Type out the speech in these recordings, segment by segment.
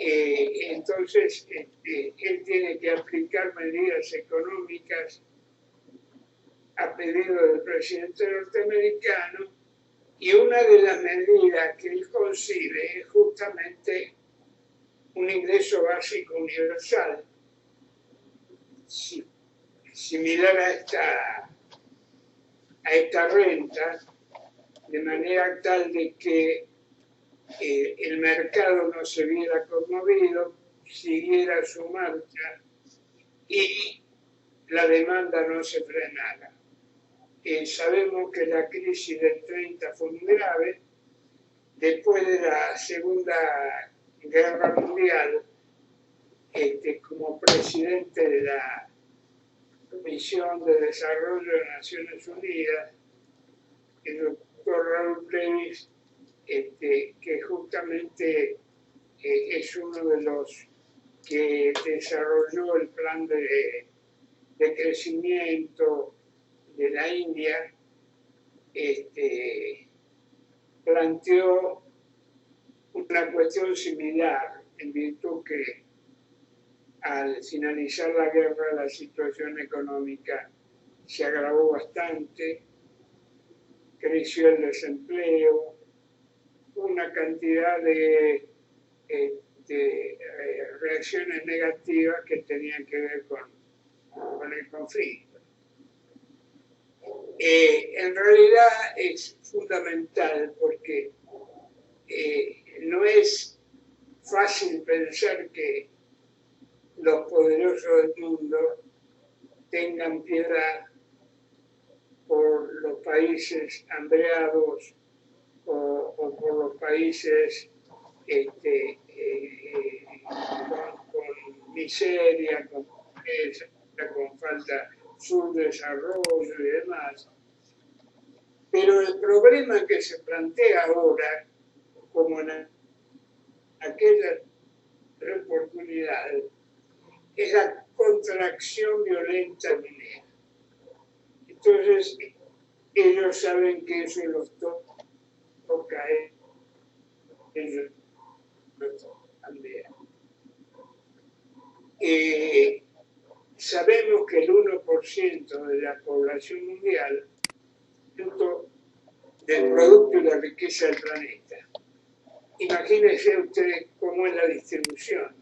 Entonces, él tiene que aplicar medidas económicas a pedido del presidente norteamericano, y una de las medidas que él concibe es justamente un ingreso básico universal, similar a esta renta, de manera tal de que el mercado no se viera conmovido, siguiera su marcha y la demanda no se frenara. Sabemos que la crisis del 30 fue muy grave. Después de la Segunda Guerra Mundial, como presidente de la Comisión de Desarrollo de Naciones Unidas, el doctor Raúl Previs, que justamente es uno de los que desarrolló el plan de crecimiento de la India, planteó una cuestión similar, en virtud que al finalizar la guerra la situación económica se agravó bastante, creció el desempleo, una cantidad de reacciones negativas que tenían que ver con el conflicto. En realidad es fundamental porque no es fácil pensar que los poderosos del mundo tengan piedad por los países hambreados o por los países con miseria, con pobreza, con falta subdesarrollo y demás. Pero el problema que se plantea ahora, como en aquella oportunidad, es la contracción violenta minera. Entonces, ellos saben que eso los toca a ellos también. Sabemos que el 1% de la población mundial del producto y la riqueza del planeta. Imagínense ustedes cómo es la distribución.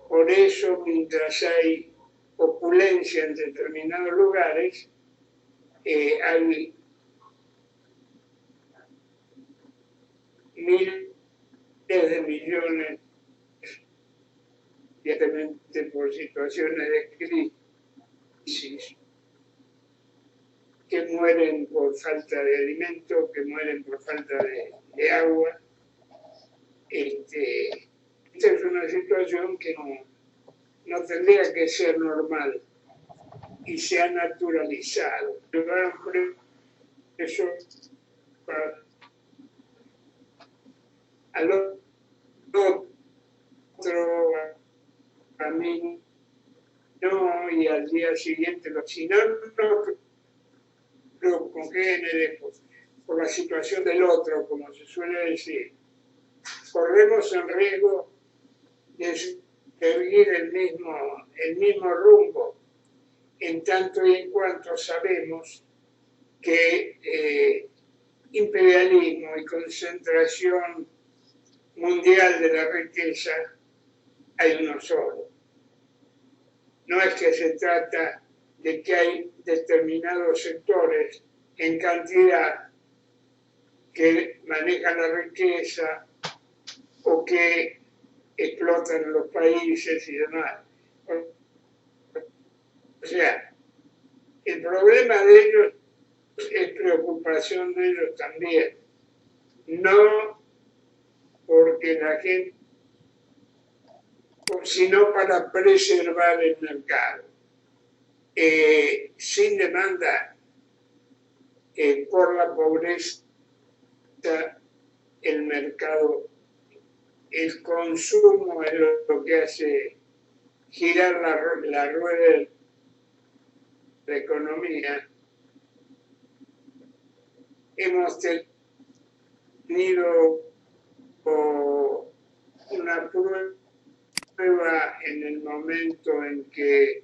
Por eso, mientras hay opulencia en determinados lugares, hay miles de millones, directamente por situaciones de crisis, que mueren por falta de alimento, que mueren por falta de agua. Esta es una situación que no tendría que ser normal y se ha naturalizado. Eso al otro, a mí no, y al día siguiente, si no con género, por la situación del otro, como se suele decir, corremos en riesgo de seguir el mismo rumbo, en tanto y en cuanto sabemos que imperialismo y concentración mundial de la riqueza hay uno solo. No es que se trata de que hay determinados sectores en cantidad que manejan la riqueza o que explotan los países y demás. O sea, el problema de ellos es preocupación de ellos también. No porque la gente, sino para preservar el mercado. Sin demanda, por la pobreza, el mercado, el consumo es lo que hace girar la rueda de la economía. Hemos tenido una prueba en el momento en que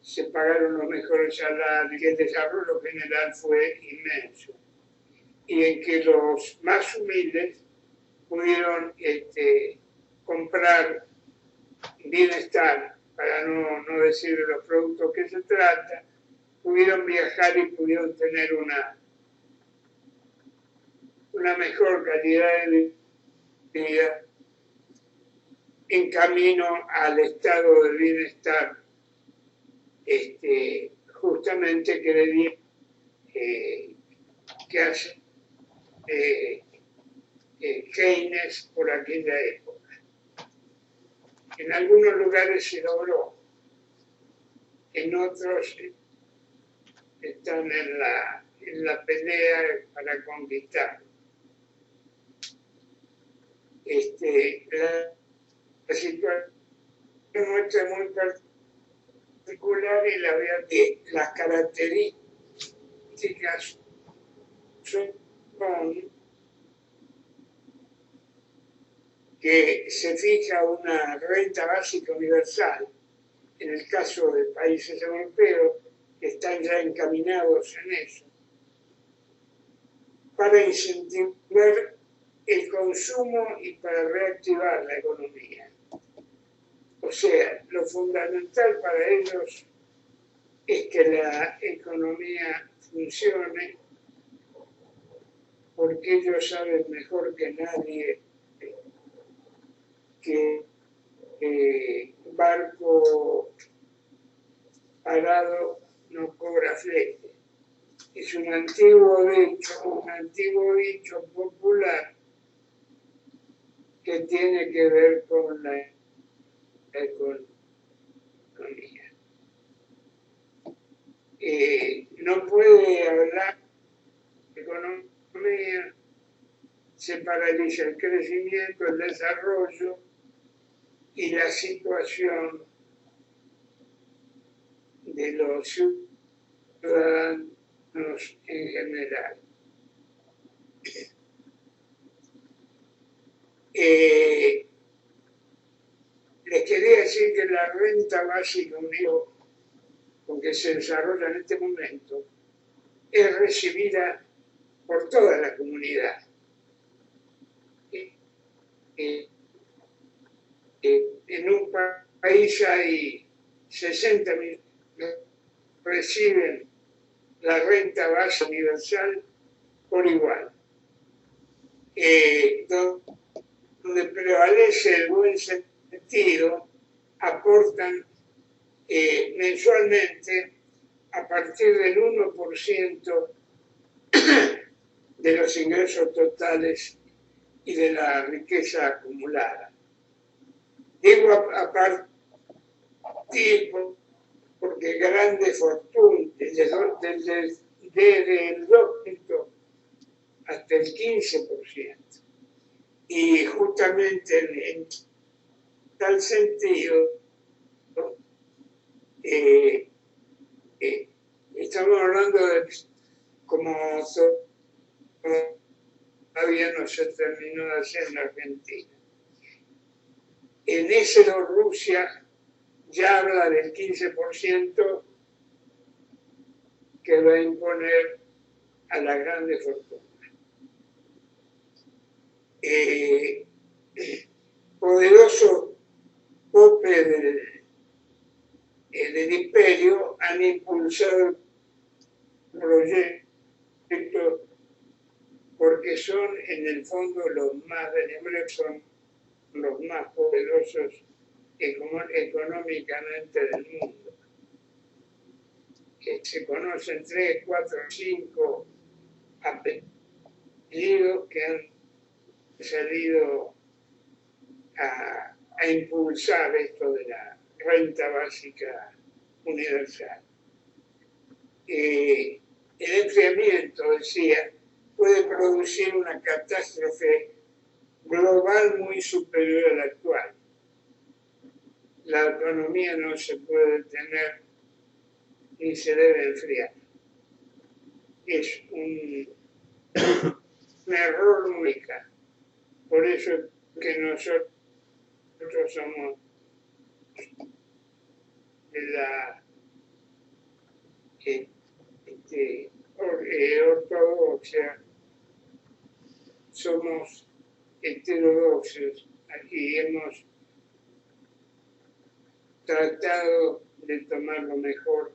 se pagaron los mejores salarios, que el desarrollo general fue inmenso, y en que los más humildes pudieron comprar bienestar, para no decir de los productos que se trata, pudieron viajar y pudieron tener una mejor calidad de vida en camino al estado de bienestar, justamente que hace Keynes por aquella época. En algunos lugares se logró, en otros están en la pelea para conquistar. La situación nuestra es muy particular y la verdad que las características son que se fija una renta básica universal, en el caso de países europeos que están ya encaminados en eso, para incentivar el consumo y para reactivar la economía. O sea, lo fundamental para ellos es que la economía funcione, porque ellos saben mejor que nadie que barco parado no cobra flete. Es un antiguo dicho popular que tiene que ver con la economía. No puede hablar de economía, se paraliza el crecimiento, el desarrollo y la situación de los ciudadanos en general. Les quería decir que la renta básica unión con que se desarrolla en este momento es recibida por toda la comunidad. En un país hay 60 millones que reciben la renta básica universal por igual. Donde prevalece el buen sentido, aportan mensualmente a partir del 1% de los ingresos totales y de la riqueza acumulada. Digo a partir porque grandes fortunas, desde el 2% hasta el 15%. Y justamente en tal sentido, estamos hablando de como todavía no se terminó de hacer en Argentina. En ese Rusia ya habla del 15% que va a imponer a las grandes fortunas. Poderosos popes del imperio han impulsado el proyecto porque son en el fondo los más benevolentos, son los más poderosos económicamente del mundo. Que se conocen 3, 4, 5 apellidos que han salido a impulsar esto de la renta básica universal. El enfriamiento, decía, puede producir una catástrofe global muy superior a la actual. La economía no se puede detener ni se debe enfriar. Es un error única. Por eso es que nosotros somos de la ortodoxia, somos heterodoxos y hemos tratado de tomar lo mejor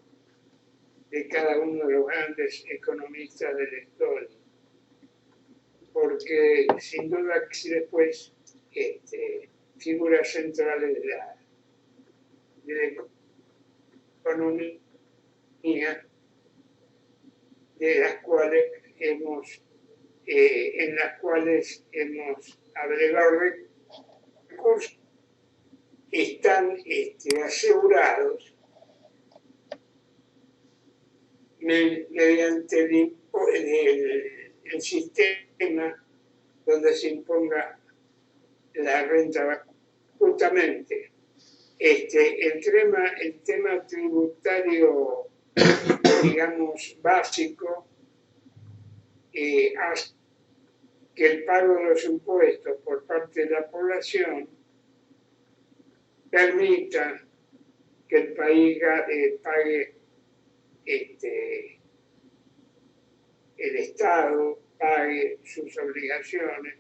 de cada uno de los grandes economistas de la historia, porque sin duda que después figuras centrales de la economía, de las cuales en las cuales hemos agregado recursos, están asegurados mediante el sistema donde se imponga la renta. Justamente el tema tributario, digamos, básico, hace que el pago de los impuestos por parte de la población permita que el país pague el Estado, pague sus obligaciones,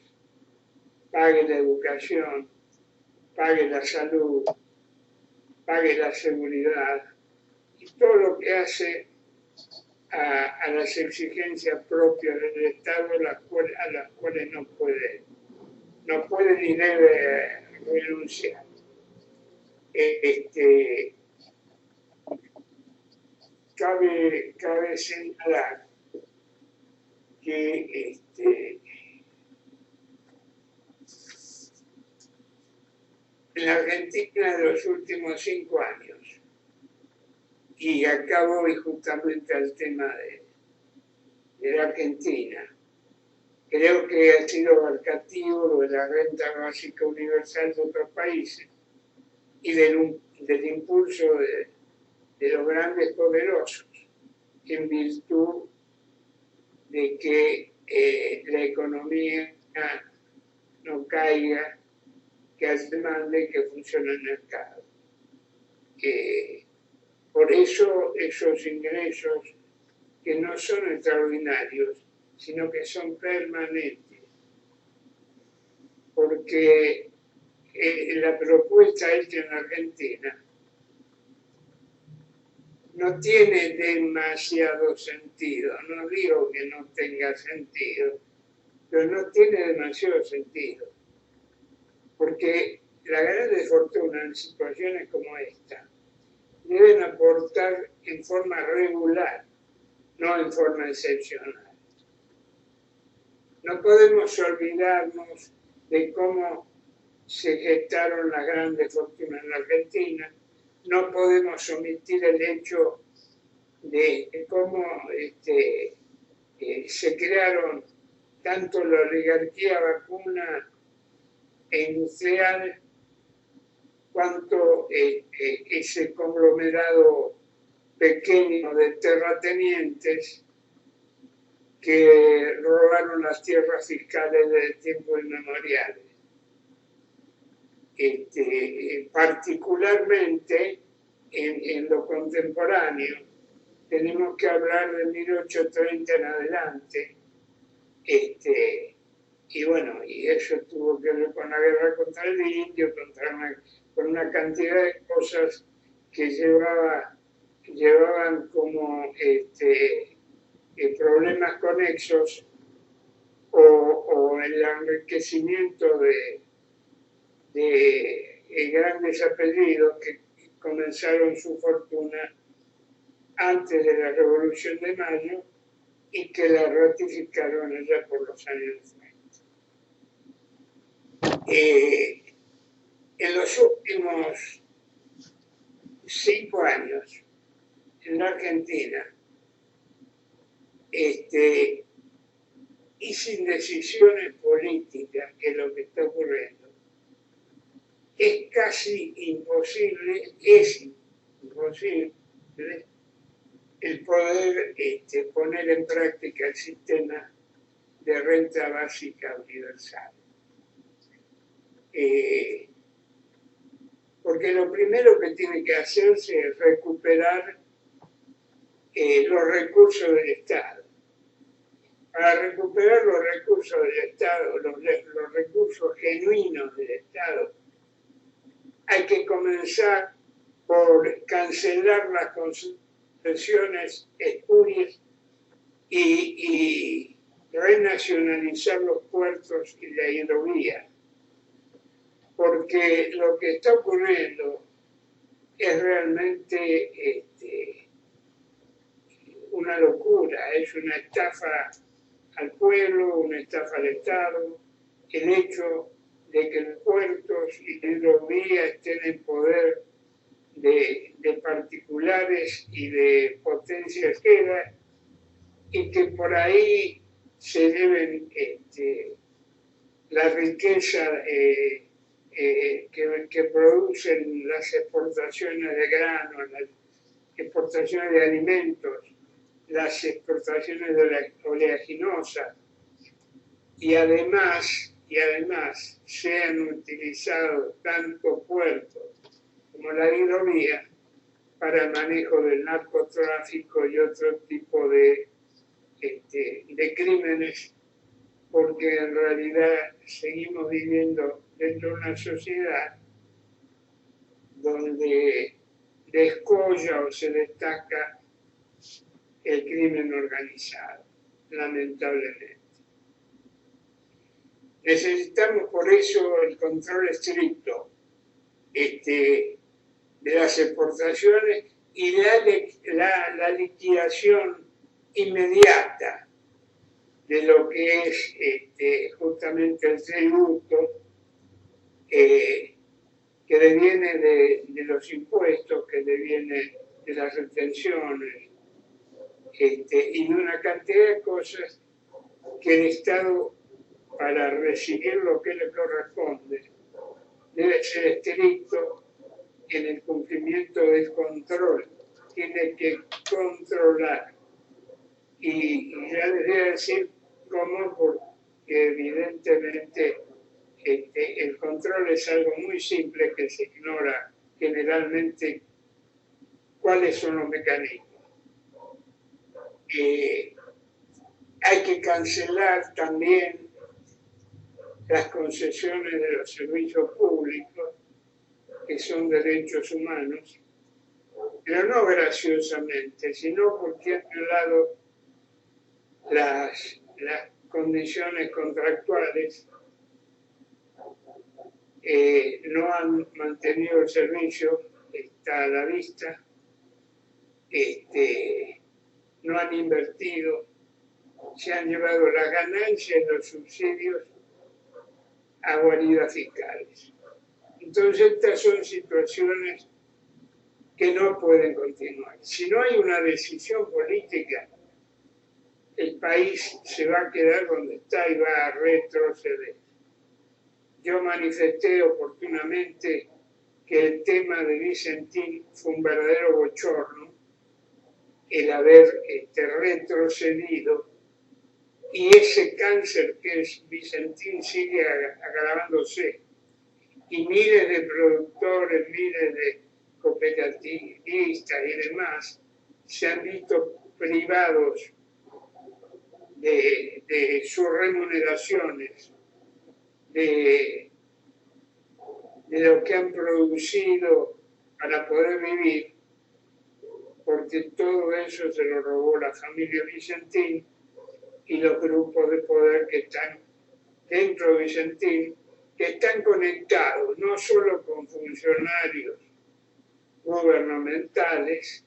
pague la educación, pague la salud, pague la seguridad y todo lo que hace a las exigencias propias del Estado a las cuales no puede ni debe renunciar. Cabe señalar que en la Argentina de los últimos 5 años, y acá voy justamente al tema de la Argentina, creo que ha sido abarcativo lo de la renta básica universal de otros países y del impulso de los grandes poderosos en virtud de que la economía no caiga, que demande que funcione el mercado. Por eso esos ingresos que no son extraordinarios, sino que son permanentes, porque la propuesta hecha en Argentina no tiene demasiado sentido, no digo que no tenga sentido, pero no tiene demasiado sentido, porque la grandes fortunas en situaciones como esta deben aportar en forma regular, no en forma excepcional. No podemos olvidarnos de cómo se gestaron las grandes fortunas en la Argentina, no podemos omitir el hecho de cómo se crearon tanto la oligarquía vacuna e industrial, cuanto ese conglomerado pequeño de terratenientes que robaron las tierras fiscales desde tiempos inmemoriales. Particularmente en lo contemporáneo, tenemos que hablar de 1830 en adelante, y bueno, y eso tuvo que ver con la guerra contra el indio, con una cantidad de cosas que llevaban como problemas conexos o el enriquecimiento de grandes apellidos que comenzaron su fortuna antes de la Revolución de Mayo y que la ratificaron allá por los años 90. En los últimos 5 años, en la Argentina, y sin decisiones políticas, que es lo que está ocurriendo, es casi imposible, el poder poner en práctica el sistema de renta básica universal. porque lo primero que tiene que hacerse es recuperar los recursos del Estado. Para recuperar los recursos del Estado, los recursos genuinos del Estado, hay que comenzar por cancelar las concesiones espurias y renacionalizar los puertos y la hidrovía. Porque lo que está ocurriendo es realmente una locura, es una estafa al pueblo, una estafa al Estado. El hecho de que los puertos y la hidrovía estén en poder de particulares y de potencias queda, y que por ahí se lleven la riqueza que producen las exportaciones de grano, las exportaciones de alimentos, las exportaciones de la oleaginosa, y además se han utilizado tanto puertos como la hidrovía para el manejo del narcotráfico y otro tipo de crímenes, porque en realidad seguimos viviendo dentro de una sociedad donde descolla o se destaca el crimen organizado, lamentablemente. Necesitamos por eso el control estricto de las exportaciones y la liquidación inmediata de lo que es justamente el tributo que deviene de los impuestos, que deviene de las retenciones y de una cantidad de cosas que el Estado, para recibir lo que le corresponde, debe ser estricto en el cumplimiento del control, tiene que controlar. Y ya les voy a decir cómo, porque evidentemente el control es algo muy simple que se ignora generalmente cuáles son los mecanismos. Hay que cancelar también las concesiones de los servicios públicos, que son derechos humanos, pero no graciosamente, sino porque han violado las condiciones contractuales, no han mantenido el servicio, está a la vista, no han invertido, se han llevado las ganancias y los subsidios a guaridas fiscales. Entonces estas son situaciones que no pueden continuar. Si no hay una decisión política, el país se va a quedar donde está y va a retroceder. Yo manifesté oportunamente que el tema de Vicentín fue un verdadero bochorno, el haber retrocedido, y ese cáncer que es Vicentín sigue agravándose. Y miles de productores, miles de cooperativistas y demás se han visto privados de sus remuneraciones, de lo que han producido para poder vivir, porque todo eso se lo robó la familia Vicentín y los grupos de poder que están dentro de Vicentín, que están conectados no solo con funcionarios gubernamentales,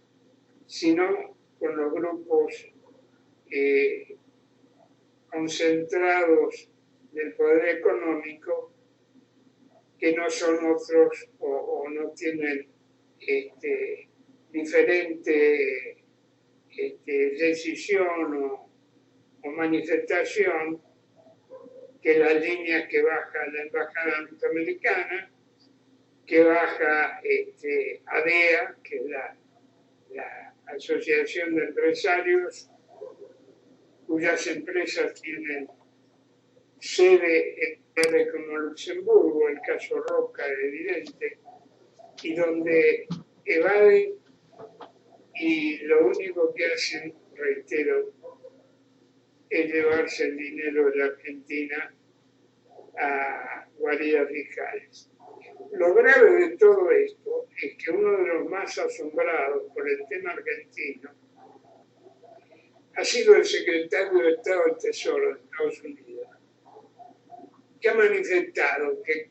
sino con los grupos concentrados del poder económico, que no son otros o no tienen diferente decisión o manifestación que las líneas que baja la Embajada Norteamericana, que baja ADEA, que es la Asociación de Empresarios, cuyas empresas tienen sede en lugares como Luxemburgo, el caso Roca evidente, y donde evaden y lo único que hacen, reitero, es llevarse el dinero de la Argentina a guaridas fiscales. Lo grave de todo esto es que uno de los más asombrados por el tema argentino ha sido el secretario de Estado del Tesoro de Estados Unidos, que ha manifestado que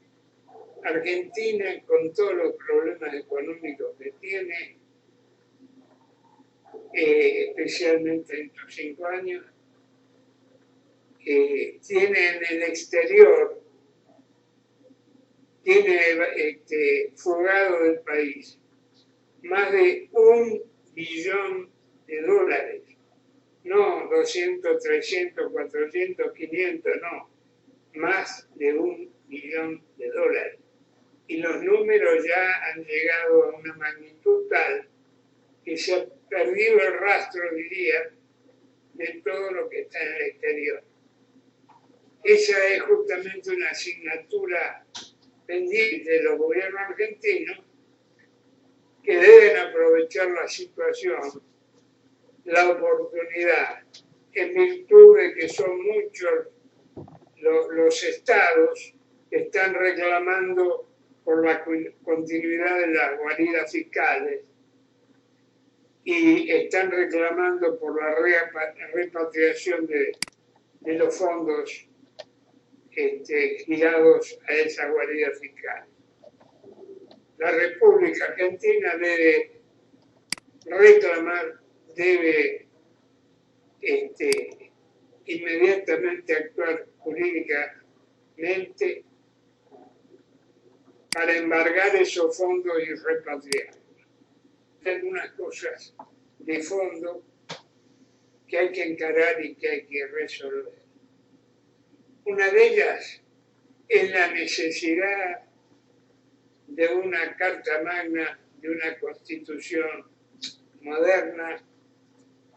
Argentina, con todos los problemas económicos que tiene, especialmente en estos 5 años, tiene en el exterior, tiene fugado del país más de $1 billón, no 200, 300, 400, 500, no, más de $1 billón. Y los números ya han llegado a una magnitud tal que se ha perdido el rastro, diría, de todo lo que está en el exterior. Esa es justamente una asignatura pendiente de los gobiernos argentinos que deben aprovechar la situación, la oportunidad, en virtud de que son muchos los estados que están reclamando por la continuidad de las guaridas fiscales y están reclamando por la repatriación de los fondos girados a esa guarida fiscal. La República Argentina debe reclamar, debe inmediatamente actuar jurídicamente para embargar esos fondos y repatriarlos. Hay algunas cosas de fondo que hay que encarar y que hay que resolver. Una de ellas es la necesidad de una Carta Magna, de una Constitución moderna,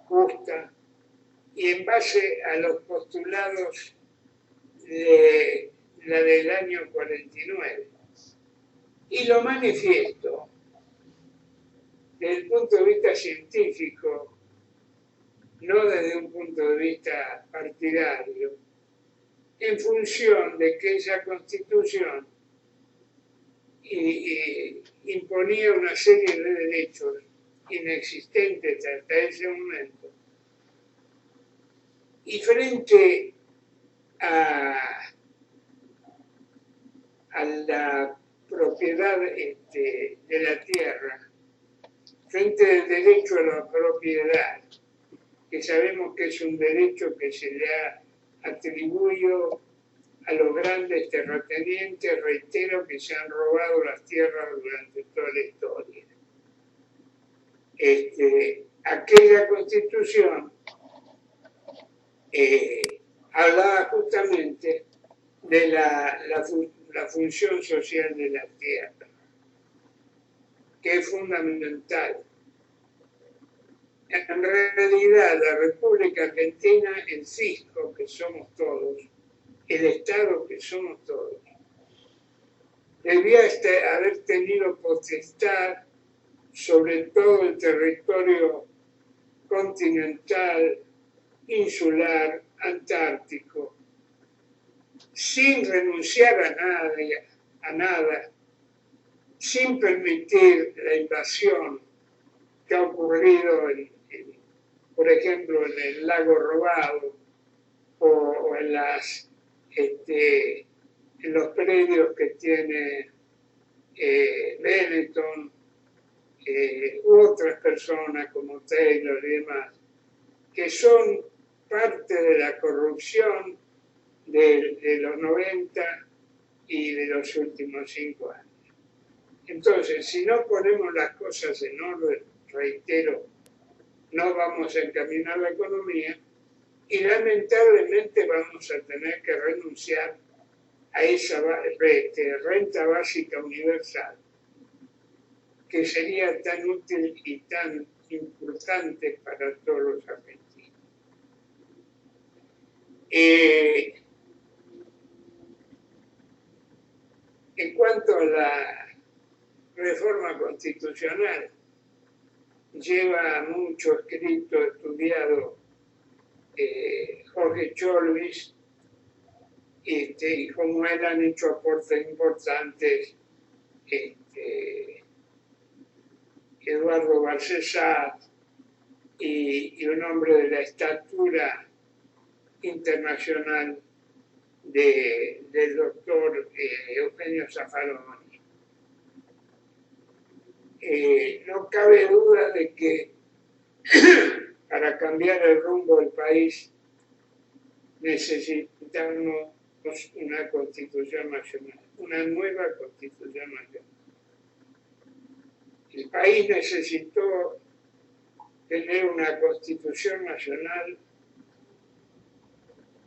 justa, y en base a los postulados de la del año 49. Y lo manifiesto desde el punto de vista científico, no desde un punto de vista partidario, en función de que esa Constitución imponía una serie de derechos inexistentes hasta ese momento. Y frente a la propiedad de la tierra, frente al derecho a la propiedad, que sabemos que es un derecho que se le ha atribuido a los grandes terratenientes, reitero, que se han robado las tierras durante toda la historia. Aquella Constitución hablaba justamente de la función social de la tierra, que es fundamental. En realidad, la República Argentina, el fisco que somos todos, el Estado que somos todos, debía haber tenido potestad sobre todo el territorio continental, insular, antártico, sin renunciar a nada, sin permitir la invasión que ha ocurrido, por ejemplo, en el lago Robado o en los predios que tiene Benetton, u otras personas como Taylor y demás, que son parte de la corrupción de los 90 y de los últimos 5 años. Entonces, si no ponemos las cosas en orden, reitero, no vamos a encaminar la economía y lamentablemente vamos a tener que renunciar a esa renta básica universal, que sería tan útil y tan importante para todos los argentinos. En cuanto a la reforma constitucional, lleva mucho escrito, estudiado Jorge Cholvis, y como él han hecho aportes importantes Eduardo Barcesat y un hombre de la estatura internacional del doctor Eugenio Zaffaroni. No cabe duda de que para cambiar el rumbo del país necesitamos una constitución nacional, una nueva constitución nacional. El país necesitó tener una constitución nacional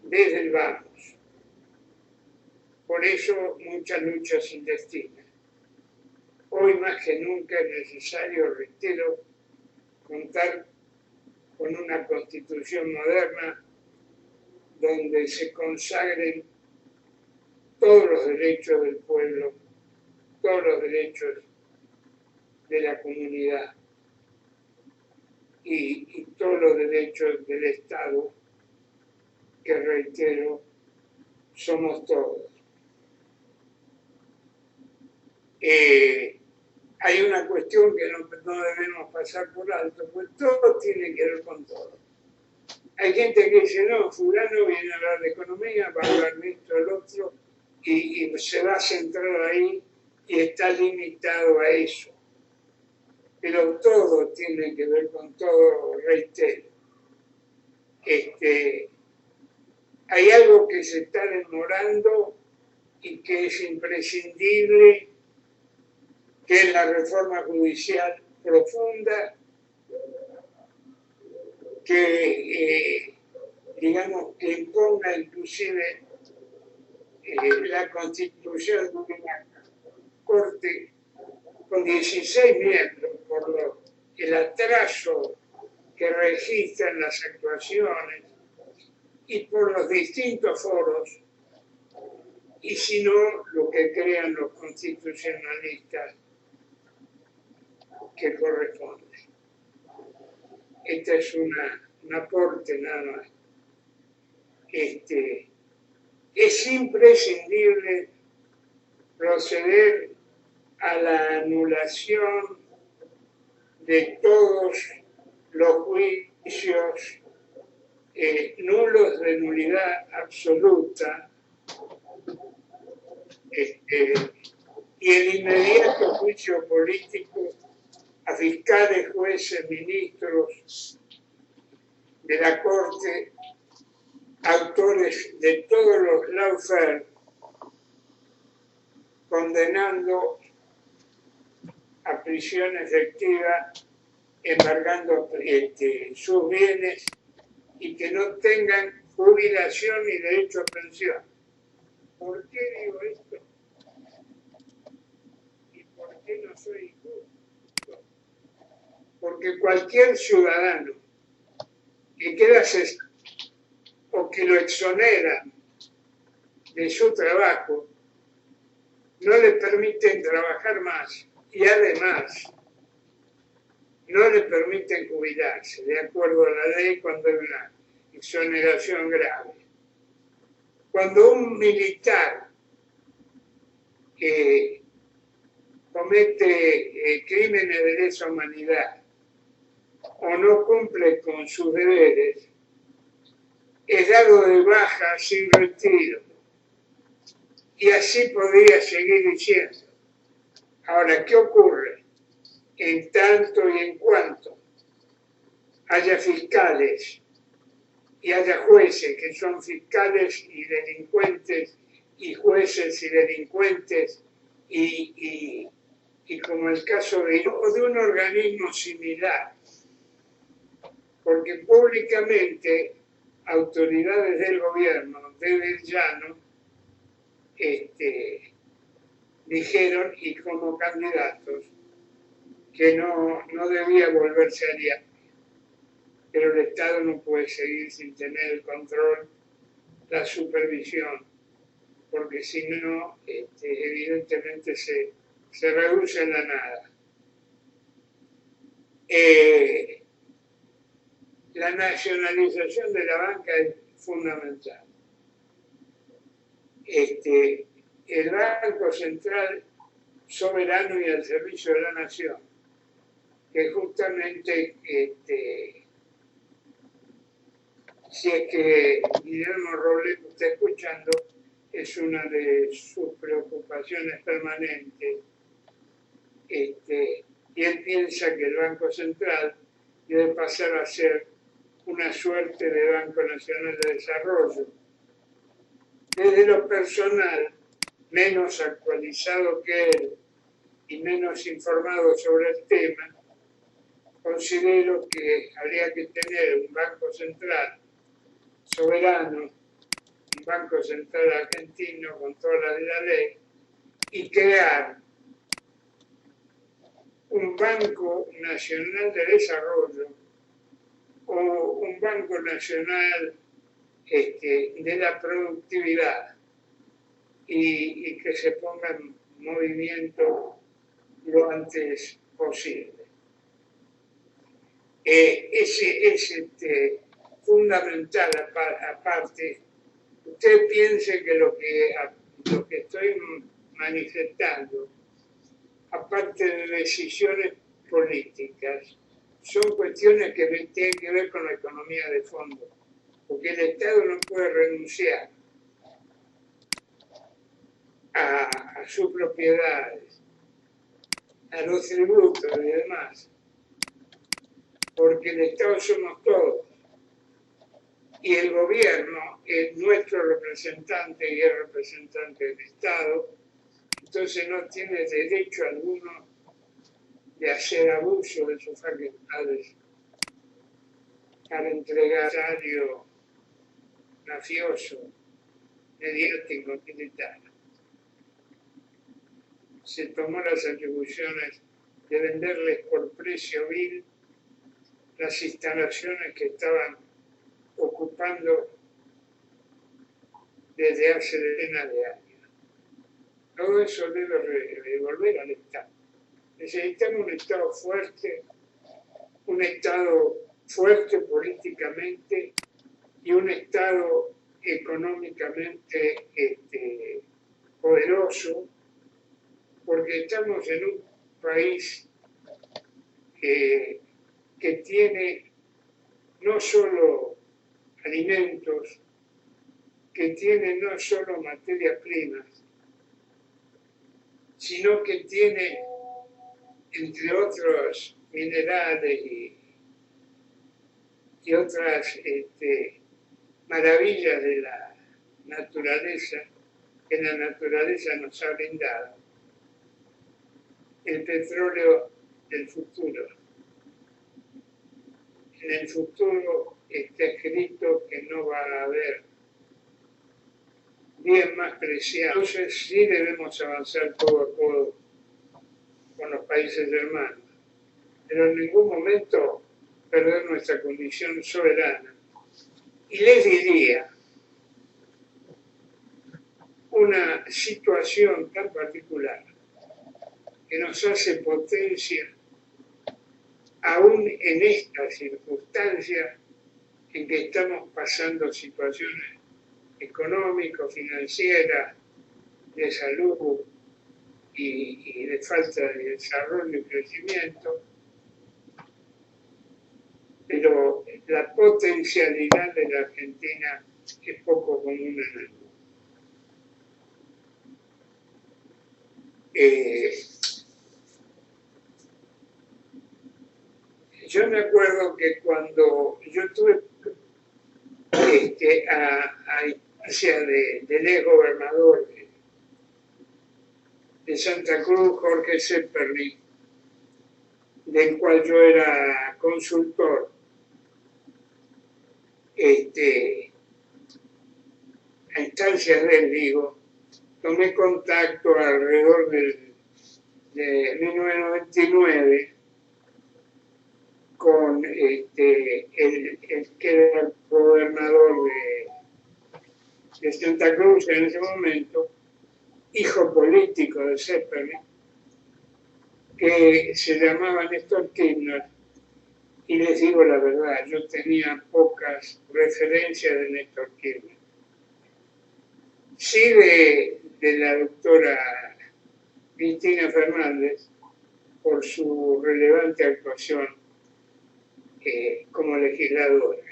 desde el vamos. Por eso muchas luchas intestinas. Hoy más que nunca es necesario, reitero, contar con una constitución moderna donde se consagren todos los derechos del pueblo, todos los derechos de la comunidad y todos los derechos del Estado, que reitero, somos todos. Hay una cuestión que no debemos pasar por alto, pues todo tiene que ver con todo. Hay gente que dice, no, fulano viene a hablar de economía, va a hablar de esto, el otro, y se va a centrar ahí y está limitado a eso. Pero todo tiene que ver con todo, reitero. Hay algo que se está demorando y que es imprescindible, que es la reforma judicial profunda, que digamos que imponga inclusive la constitución de una corte con 16 miembros por el atraso que registran las actuaciones y por los distintos foros, y si no, lo que crean los constitucionalistas que corresponde. Este es un aporte nada más. Es imprescindible proceder a la anulación de todos los juicios nulos de nulidad absoluta y el inmediato juicio político a fiscales, jueces, ministros de la Corte, autores de todos los lawfare, condenando a prisión efectiva, embargando sus bienes y que no tengan jubilación ni derecho a pensión. ¿Por qué digo esto? ¿Y por qué no soy injusto? Porque cualquier ciudadano que queda o que lo exoneran de su trabajo, no le permiten trabajar más y además no le permiten jubilarse, de acuerdo a la ley, cuando hay una exoneración grave. Cuando un militar comete crímenes de lesa humanidad o no cumple con sus deberes, es dado de baja sin retiro. Y así podría seguir diciendo. Ahora, ¿qué ocurre? En tanto y en cuanto haya fiscales y haya jueces que son fiscales y delincuentes y jueces y delincuentes y como el caso de un organismo similar, porque públicamente autoridades del gobierno desde el llano dijeron, y como candidatos, que no debía volverse aliado. Pero el Estado no puede seguir sin tener el control, la supervisión porque si no, evidentemente se reduce en la nada. La nacionalización de la banca es fundamental. El Banco Central soberano y al servicio de la nación, que justamente, si es que Guillermo Robles está escuchando, es una de sus preocupaciones permanentes, y él piensa que el Banco Central debe pasar a ser una suerte de Banco Nacional de Desarrollo. Desde lo personal, menos actualizado que él y menos informado sobre el tema, considero que habría que tener un Banco Central soberano, un Banco Central argentino con todas las de la ley, y crear un Banco Nacional de Desarrollo o un Banco Nacional de la Productividad y que se ponga en movimiento lo antes posible. Es fundamental, aparte, usted piense que lo que estoy manifestando, aparte de decisiones políticas, son cuestiones que tienen que ver con la economía de fondo, porque el Estado no puede renunciar a sus propiedades, a los tributos y demás, porque el Estado somos todos, y el gobierno es nuestro representante y es representante del Estado, entonces no tiene derecho alguno de hacer abuso de sus facultades al entregar salario mafioso, mediático, militar. Se tomó las atribuciones de venderles por precio vil las instalaciones que estaban ocupando desde hace decenas de años. Todo eso debe devolver al Estado. Necesitamos un Estado fuerte políticamente y un Estado económicamente poderoso, porque estamos en un país que tiene no solo alimentos, que tiene no solo materias primas, sino que tiene, entre otros minerales y otras maravillas de la naturaleza, que la naturaleza nos ha brindado, el petróleo del futuro. En el futuro está escrito que no va a haber bien más preciado. Entonces sí debemos avanzar codo a codo con los países hermanos, pero en ningún momento perder nuestra condición soberana. Y les diría, una situación tan particular que nos hace potencia aún en esta circunstancia en que estamos pasando situaciones económicas, financieras, de salud y de falta de desarrollo y crecimiento, pero la potencialidad de la Argentina es poco común en el mundo. Yo me acuerdo que cuando yo tuve a instancia del ex gobernador de Santa Cruz, Jorge Zeperly, del cual yo era consultor, a instancias de él, digo, tomé contacto alrededor de 1999 con el que era el gobernador de Santa Cruz en ese momento, hijo político de Zeppelin, que se llamaba Néstor Kirchner, y les digo la verdad, yo tenía pocas referencias de Néstor Kirchner. Sí de la doctora Cristina Fernández, por su relevante actuación como legisladora.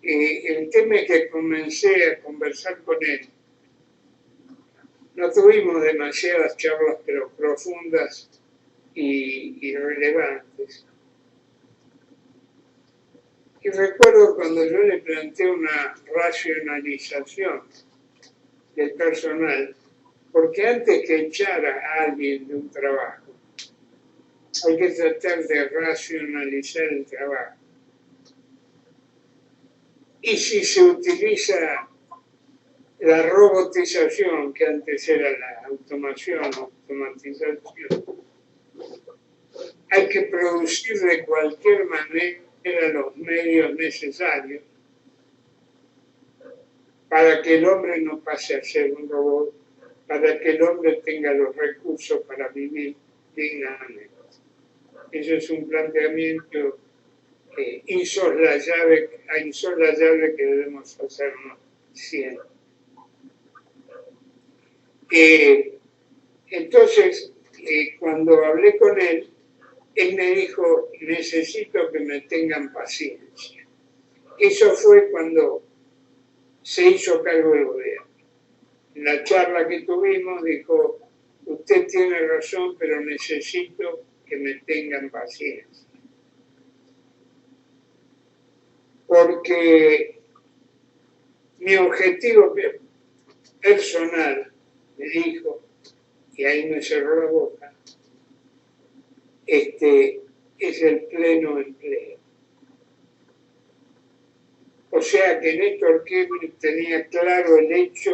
El tema es que comencé a conversar con él. No tuvimos demasiadas charlas, pero profundas y relevantes. Y recuerdo cuando yo le planteé una racionalización del personal, porque antes que echar a alguien de un trabajo, hay que tratar de racionalizar el trabajo. Y si se utiliza la robotización, que antes era la automatización, hay que producir de cualquier manera los medios necesarios para que el hombre no pase a ser un robot, para que el hombre tenga los recursos para vivir dignamente. Ese es un planteamiento insoslayable que debemos hacernos siempre. Entonces, cuando hablé con él me dijo, necesito que me tengan paciencia. Eso fue cuando se hizo cargo del gobierno. En la charla que tuvimos dijo, usted tiene razón, pero necesito que me tengan paciencia. Porque mi objetivo personal, me dijo, y ahí me cerró la boca, es el pleno empleo. O sea que Néstor Kirchner tenía claro el hecho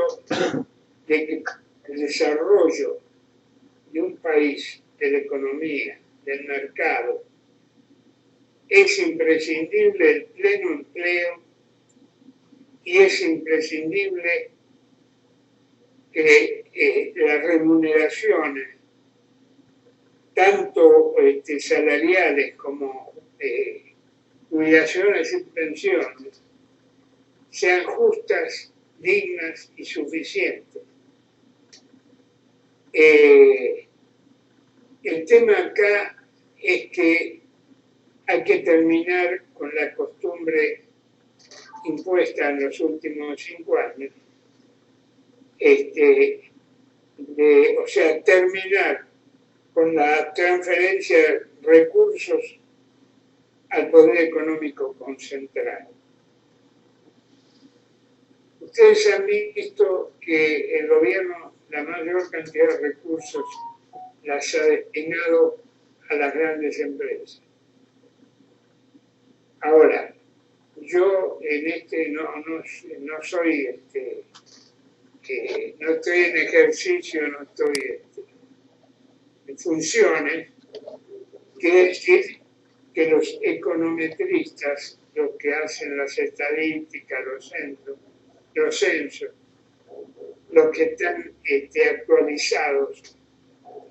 de que el desarrollo de un país, de la economía, del mercado, es imprescindible el pleno empleo y es imprescindible que las remuneraciones, tanto salariales como jubilaciones y pensiones, sean justas, dignas y suficientes. El tema acá es que hay que terminar con la costumbre impuesta en los últimos 5 años, o sea, terminar con la transferencia de recursos al poder económico concentrado. Ustedes han visto que el gobierno la mayor cantidad de recursos las ha destinado a las grandes empresas. Ahora, yo en no soy, no estoy en ejercicio, no estoy en funciones, quiere decir que los econometristas, los que hacen las estadísticas, los censos, los que están actualizados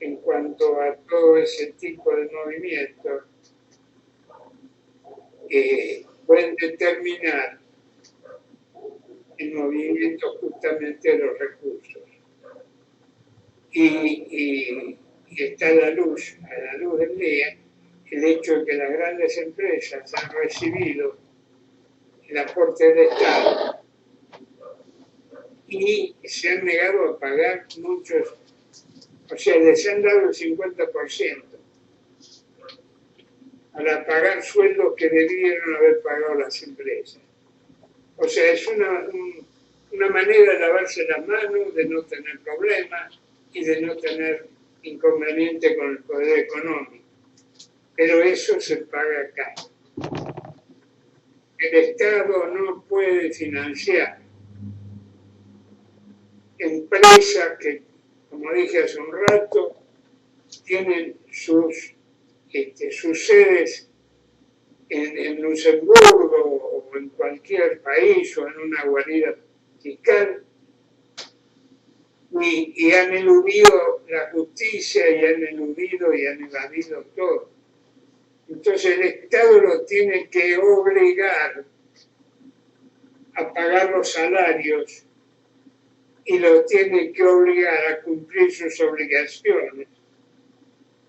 en cuanto a todo ese tipo de movimientos, pueden determinar el movimiento justamente de los recursos. Y está a la luz del día, el hecho de que las grandes empresas han recibido el aporte del Estado y se han negado a pagar muchos, o sea, les han dado el 50% para pagar sueldos que debieron haber pagado las empresas. O sea, es una manera de lavarse las manos, de no tener problemas y de no tener inconveniente con el poder económico. Pero eso se paga acá. El Estado no puede financiar empresas que, como dije hace un rato, tienen sus sedes en Luxemburgo o en cualquier país o en una guarida fiscal y han eludido la justicia y han eludido y han evadido todo. Entonces el Estado lo tiene que obligar a pagar los salarios y lo tiene que obligar a cumplir sus obligaciones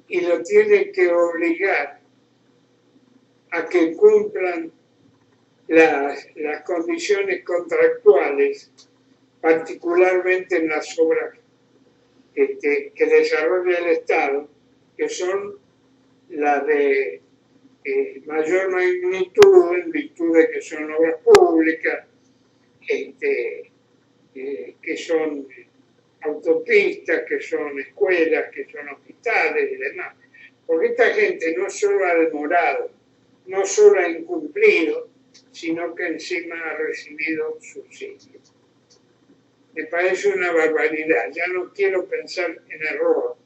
y lo tiene que obligar a que cumplan las condiciones contractuales, particularmente en las obras que desarrolla el Estado, que son las de mayor magnitud en virtud de que son obras públicas, que son autopistas, que son escuelas, que son hospitales y demás. Porque esta gente no solo ha demorado, no solo ha incumplido, sino que encima ha recibido subsidios. Me parece una barbaridad. Ya no quiero pensar en error.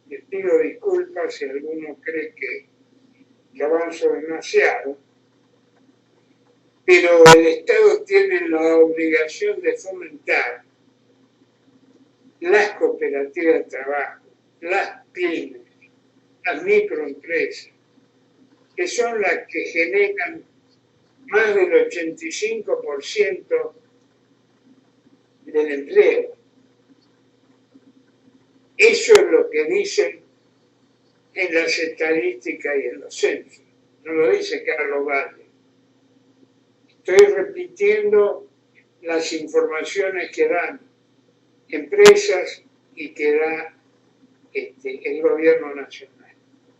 Les pido disculpas si alguno cree que avanzo demasiado, pero el Estado tiene la obligación de fomentar las cooperativas de trabajo, las pymes, las microempresas, que son las que generan más del 85% del empleo. Eso es lo que dicen en las estadísticas y en los censos. No lo dice Carlos Valle. Estoy repitiendo las informaciones que dan empresas y que da el gobierno nacional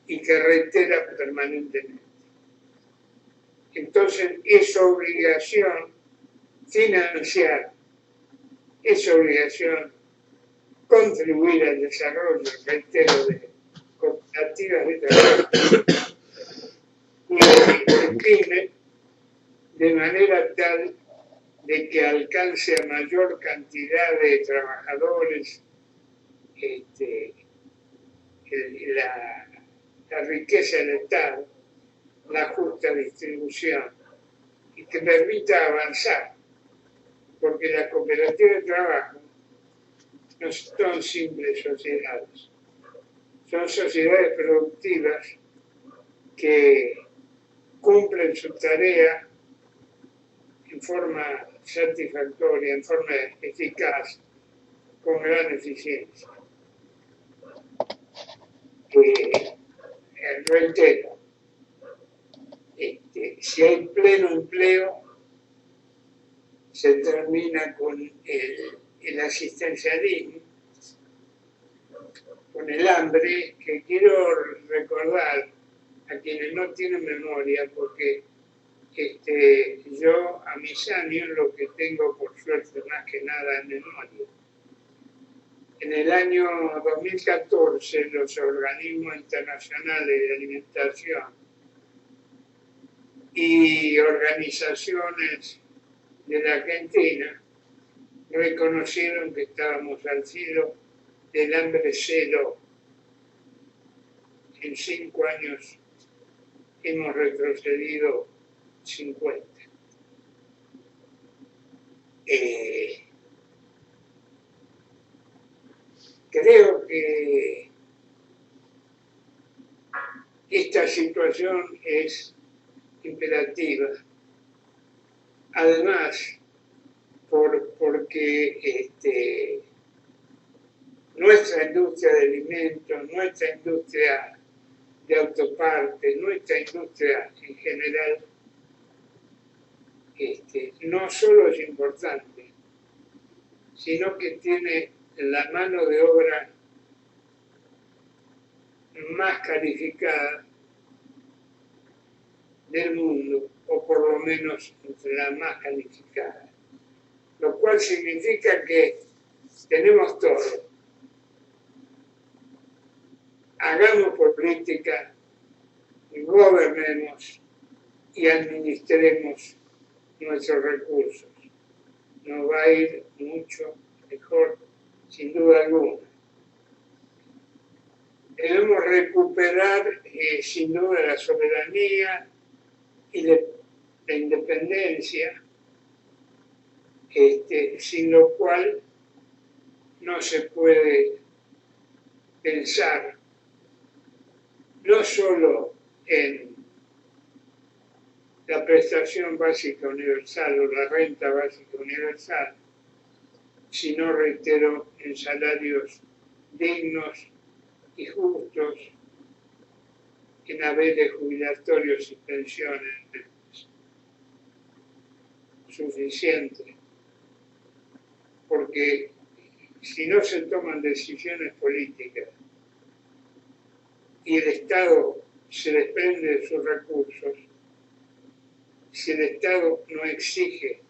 y que reitera permanentemente. Entonces es obligación financiar, es obligación contribuir al desarrollo, reitero, de cooperativas de trabajo y de pymes, de manera tal de que alcance a mayor cantidad de trabajadores la riqueza del Estado, la justa distribución y que permita avanzar, porque las cooperativas de trabajo no son simples sociedades, son sociedades productivas que cumplen su tarea en forma satisfactoria, en forma eficaz, con gran eficiencia. Reitero, si hay pleno empleo, se termina con el asistencialismo, con el hambre, que quiero recordar a quienes no tienen memoria, porque yo a mis años lo que tengo por suerte más que nada es memoria. En el año 2014 los organismos internacionales de alimentación y organizaciones de la Argentina reconocieron que estábamos al filo del hambre cero. En 5 años hemos retrocedido 50. Creo que esta situación es imperativa. Además, porque nuestra industria de alimentos, nuestra industria de autopartes, nuestra industria en general, no solo es importante, sino que tiene la mano de obra más calificada del mundo, o por lo menos entre las más calificadas. Lo cual significa que tenemos todo. Hagamos política, gobernemos y administremos nuestros recursos. Nos va a ir mucho mejor, sin duda alguna. Debemos recuperar sin duda la soberanía y la independencia, sin lo cual no se puede pensar no solo en la prestación básica universal o la renta básica universal, sino, reitero, en salarios dignos y justos, en haberes jubilatorios y pensiones suficientes, porque si no se toman decisiones políticas y el Estado se desprende de sus recursos, si el Estado no exige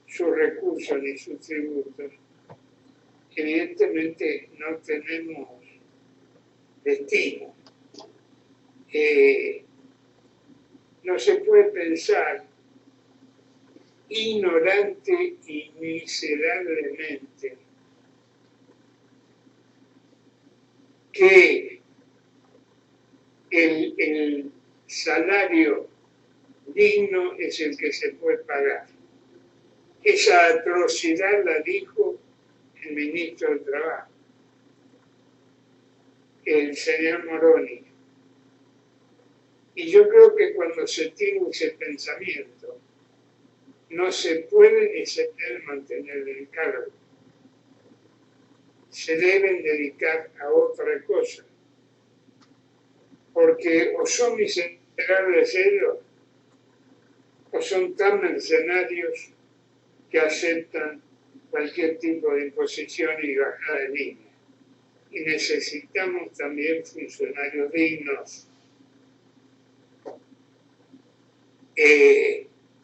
sus recursos ni sus tributos, evidentemente no tenemos destino. No se puede pensar ignorante y miserablemente que el salario digno es el que se puede pagar. Esa atrocidad la dijo el ministro del Trabajo, el señor Moroni. Y yo creo que cuando se tiene ese pensamiento, no se puede ni se debe mantener el cargo. Se deben dedicar a otra cosa. Porque o son miserables ellos, o son tan mercenarios que aceptan cualquier tipo de imposición y bajada de línea. Y necesitamos también funcionarios dignos.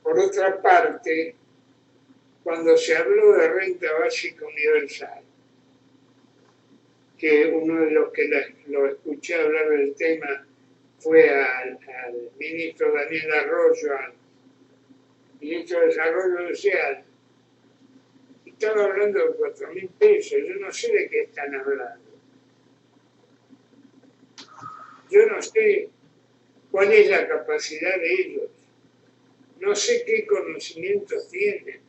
Por otra parte, cuando se habló de renta básica universal, que uno de los que lo escuché hablar del tema fue al ministro Daniel Arroyo, al ministro de Desarrollo Social, estaba hablando de 4.000 pesos. Yo no sé de qué están hablando. Yo no sé cuál es la capacidad de ellos. No sé qué conocimientos tienen,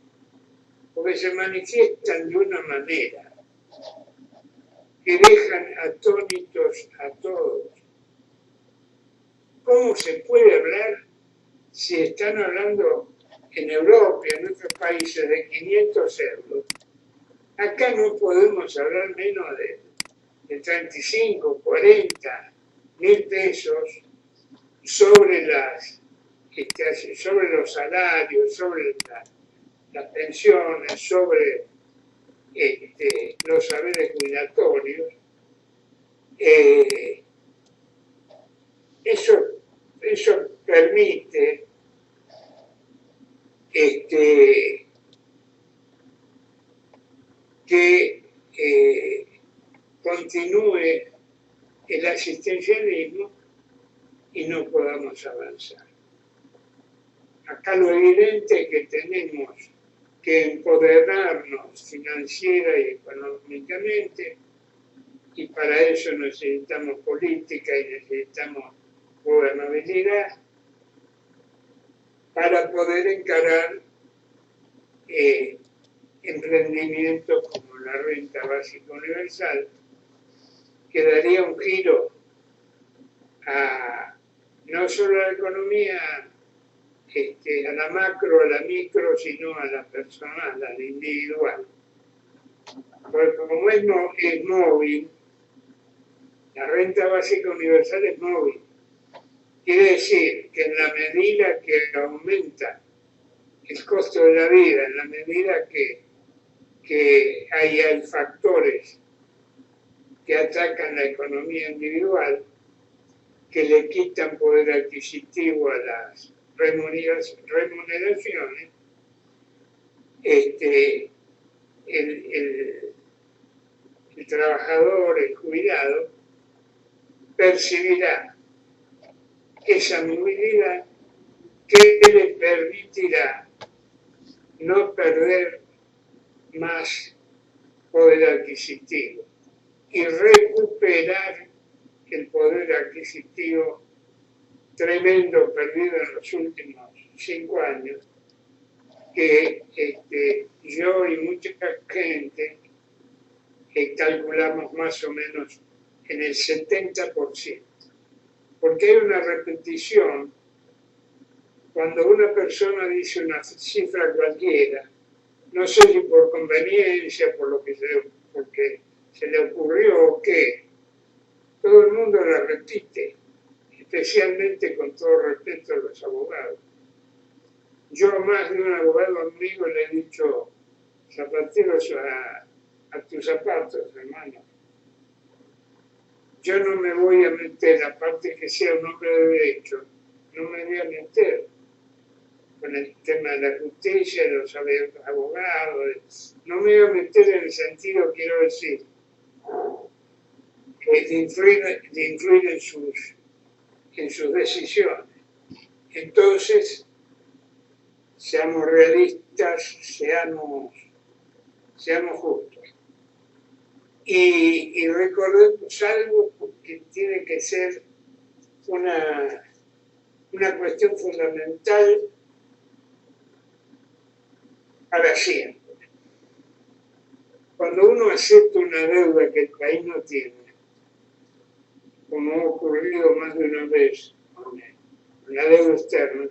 porque se manifiestan de una manera que dejan atónitos a todos. ¿Cómo se puede hablar si están hablando en Europa y en otros países de 500 euros? Acá no podemos hablar menos de 35, 40 mil pesos sobre sobre los salarios, sobre las pensiones, sobre los saberes jubilatorios. Eso permite que continúe el asistencialismo y no podamos avanzar. Acá lo evidente es que tenemos que empoderarnos financiera y económicamente, y para eso necesitamos política y necesitamos gobernabilidad para poder encarar emprendimientos como la renta básica universal, que daría un giro a no solo a la economía, a la macro, a la micro, sino a la personal, a la individual. Porque como es móvil, la renta básica universal es móvil. Quiere decir que en la medida que aumenta el costo de la vida, en la medida que hay factores que atacan la economía individual, que le quitan poder adquisitivo a las remuneraciones, el trabajador, el jubilado, percibirá esa movilidad que le permitirá no perder más poder adquisitivo y recuperar el poder adquisitivo tremendo perdido en los últimos 5 años, que yo y mucha gente calculamos más o menos en el 70%, porque hay una repetición. Cuando una persona dice una cifra cualquiera, no sé si por conveniencia, porque se le ocurrió o qué, todo el mundo la repite, especialmente con todo respeto a los abogados. Yo a más de un abogado amigo le he dicho, zapateros a tus zapatos, hermano. Yo no me voy a meter, aparte que sea un hombre de derecho, no me voy a meter con el tema de la justicia, de los abogados, no me voy a meter en el sentido, quiero decir, de influir en sus decisiones. Entonces, seamos realistas, seamos justos. Y recordemos algo que tiene que ser una cuestión fundamental para siempre. Cuando uno acepta una deuda que el país no tiene, como ha ocurrido más de una vez con la deuda externa,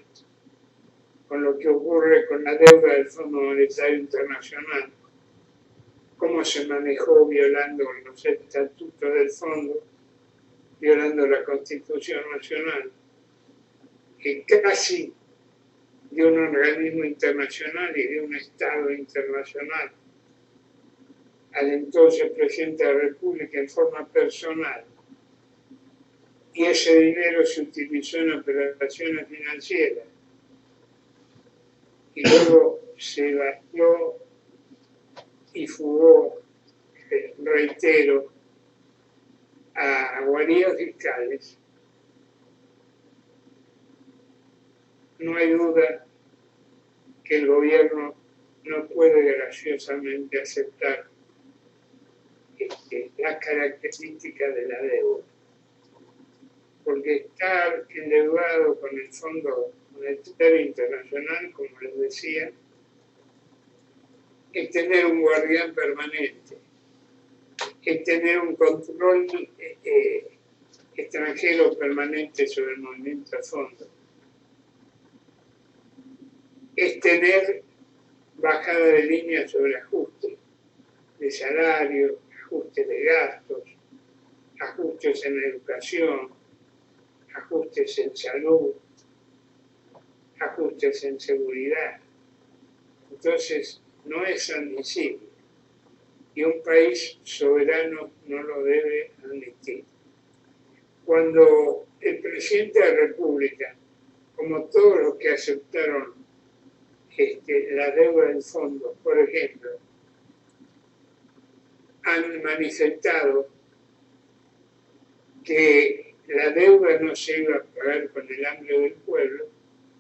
con lo que ocurre con la deuda del Fondo Monetario Internacional, cómo se manejó violando los estatutos del fondo, violando la Constitución Nacional, que casi de un organismo internacional y de un Estado internacional al entonces presidente de la República en forma personal, y ese dinero se utilizó en operaciones financieras y luego se vació y fugó, reitero, a guaridas fiscales. No hay duda que el gobierno no puede graciosamente aceptar las características de la deuda, porque estar endeudado con el Fondo Monetario Internacional, como les decía, es tener un guardián permanente, es tener un control extranjero permanente sobre el movimiento del fondo, es tener bajada de línea sobre ajustes de salario, ajustes de gastos, ajustes en educación, ajustes en salud, ajustes en seguridad. Entonces, no es admisible. Y un país soberano no lo debe admitir. Cuando el presidente de la República, como todos los que aceptaron la deuda del fondo, por ejemplo, han manifestado que la deuda no se iba a pagar con el hambre del pueblo,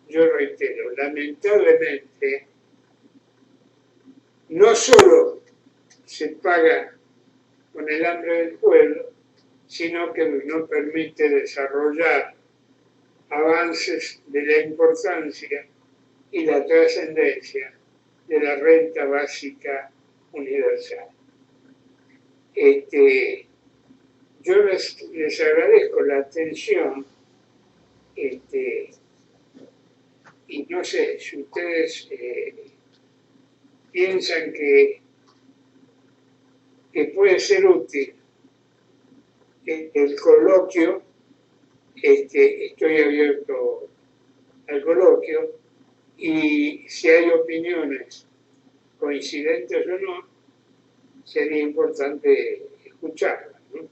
yo reitero, lamentablemente, no solo se paga con el hambre del pueblo, sino que no permite desarrollar avances de la importancia y la trascendencia de la renta básica universal. Yo les agradezco la atención y no sé si ustedes piensan que puede ser útil el coloquio, estoy abierto al coloquio, y si hay opiniones coincidentes o no, sería importante escucharlas, ¿no?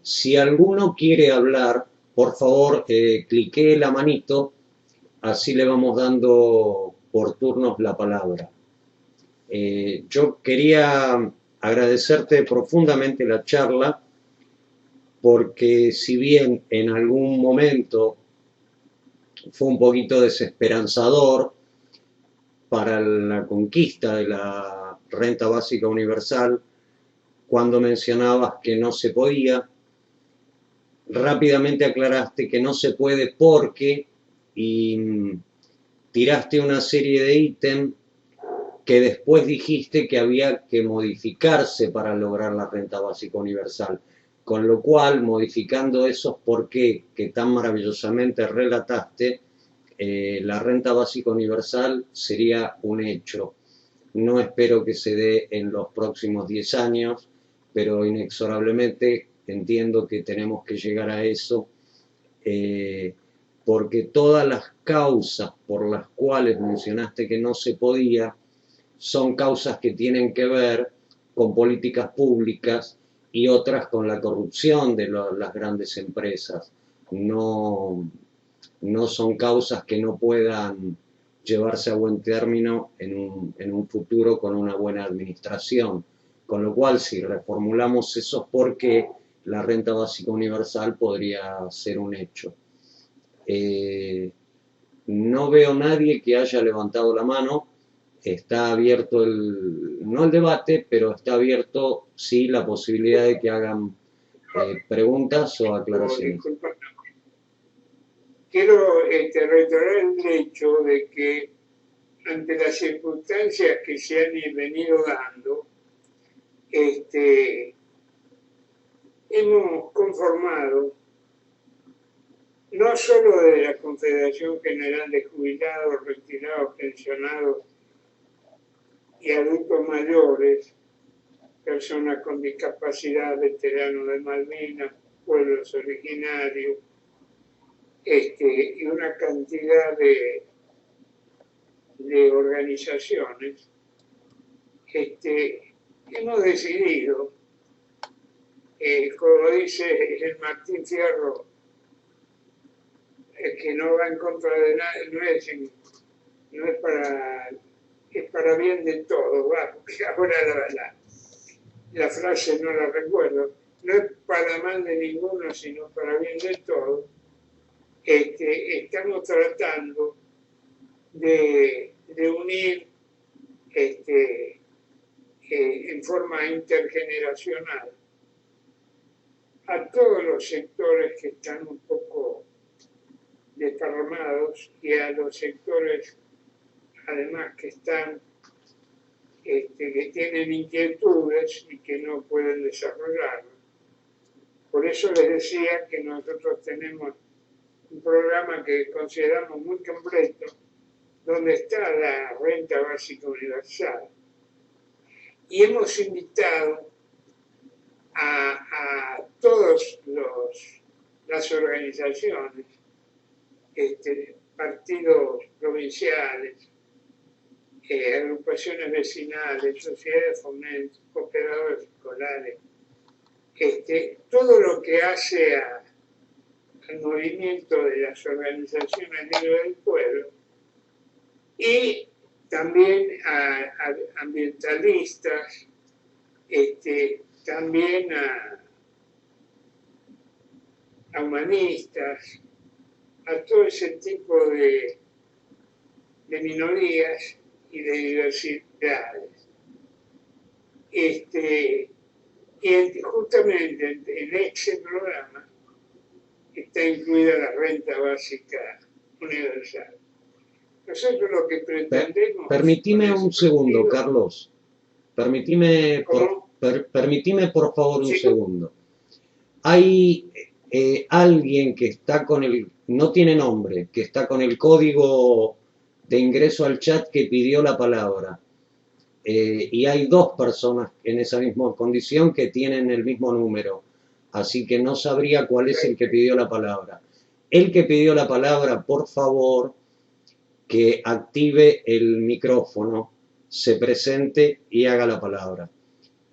Si alguno quiere hablar, por favor, clique la manito, así le vamos dando por turnos la palabra. Yo quería agradecerte profundamente la charla, porque si bien en algún momento fue un poquito desesperanzador para la conquista de la renta básica universal, cuando mencionabas que no se podía, rápidamente aclaraste que no se puede porque y tiraste una serie de ítems que después dijiste que había que modificarse para lograr la renta básica universal. Con lo cual, modificando esos por qué que tan maravillosamente relataste, la renta básica universal sería un hecho. No espero que se dé en los próximos 10 años, pero inexorablemente entiendo que tenemos que llegar a eso, porque todas las causas por las cuales mencionaste que no se podía, son causas que tienen que ver con políticas públicas y otras con la corrupción de las grandes empresas. No, no son causas que no puedan llevarse a buen término en un futuro con una buena administración. Con lo cual, si reformulamos esos por qué, la renta básica universal podría ser un hecho. No veo nadie que haya levantado la mano. Está abierto no el debate, pero está abierto sí la posibilidad de que hagan preguntas o aclaraciones. Disculpa, quiero reiterar el hecho de que ante las circunstancias que se han venido dando, hemos conformado, no solo de la Confederación General de Jubilados, Retirados, Pensionados y Adultos Mayores, personas con discapacidad, veteranos de Malvinas, pueblos originarios, y una cantidad de organizaciones, hemos decidido, como dice el Martín Fierro, que no va en contra de nadie, es para bien de todos, porque ahora la frase no la recuerdo, no es para mal de ninguno, sino para bien de todos. Estamos tratando de unir en forma intergeneracional a todos los sectores que están un poco desparramados y a los sectores además que están que tienen inquietudes y que no pueden desarrollarlas. Por eso les decía que nosotros tenemos un programa que consideramos muy completo, donde está la renta básica universal. Y hemos invitado a todas las organizaciones, partidos provinciales, agrupaciones vecinales, sociedades de fomento, cooperadores escolares, todo lo que hace al movimiento de las organizaciones libres del pueblo, y también a ambientalistas, también a humanistas, a todo ese tipo de minorías y de diversidades. Y justamente en ese programa está incluida la renta básica universal. Nosotros lo que pretendemos... Permitime un segundo, Carlos. Permitime por favor un segundo. Hay alguien que está con no tiene nombre, que está con el código de ingreso al chat que pidió la palabra. Y hay dos personas en esa misma condición que tienen el mismo número. Así que no sabría cuál es el que pidió la palabra. El que pidió la palabra, por favor, que active el micrófono, se presente y haga la palabra.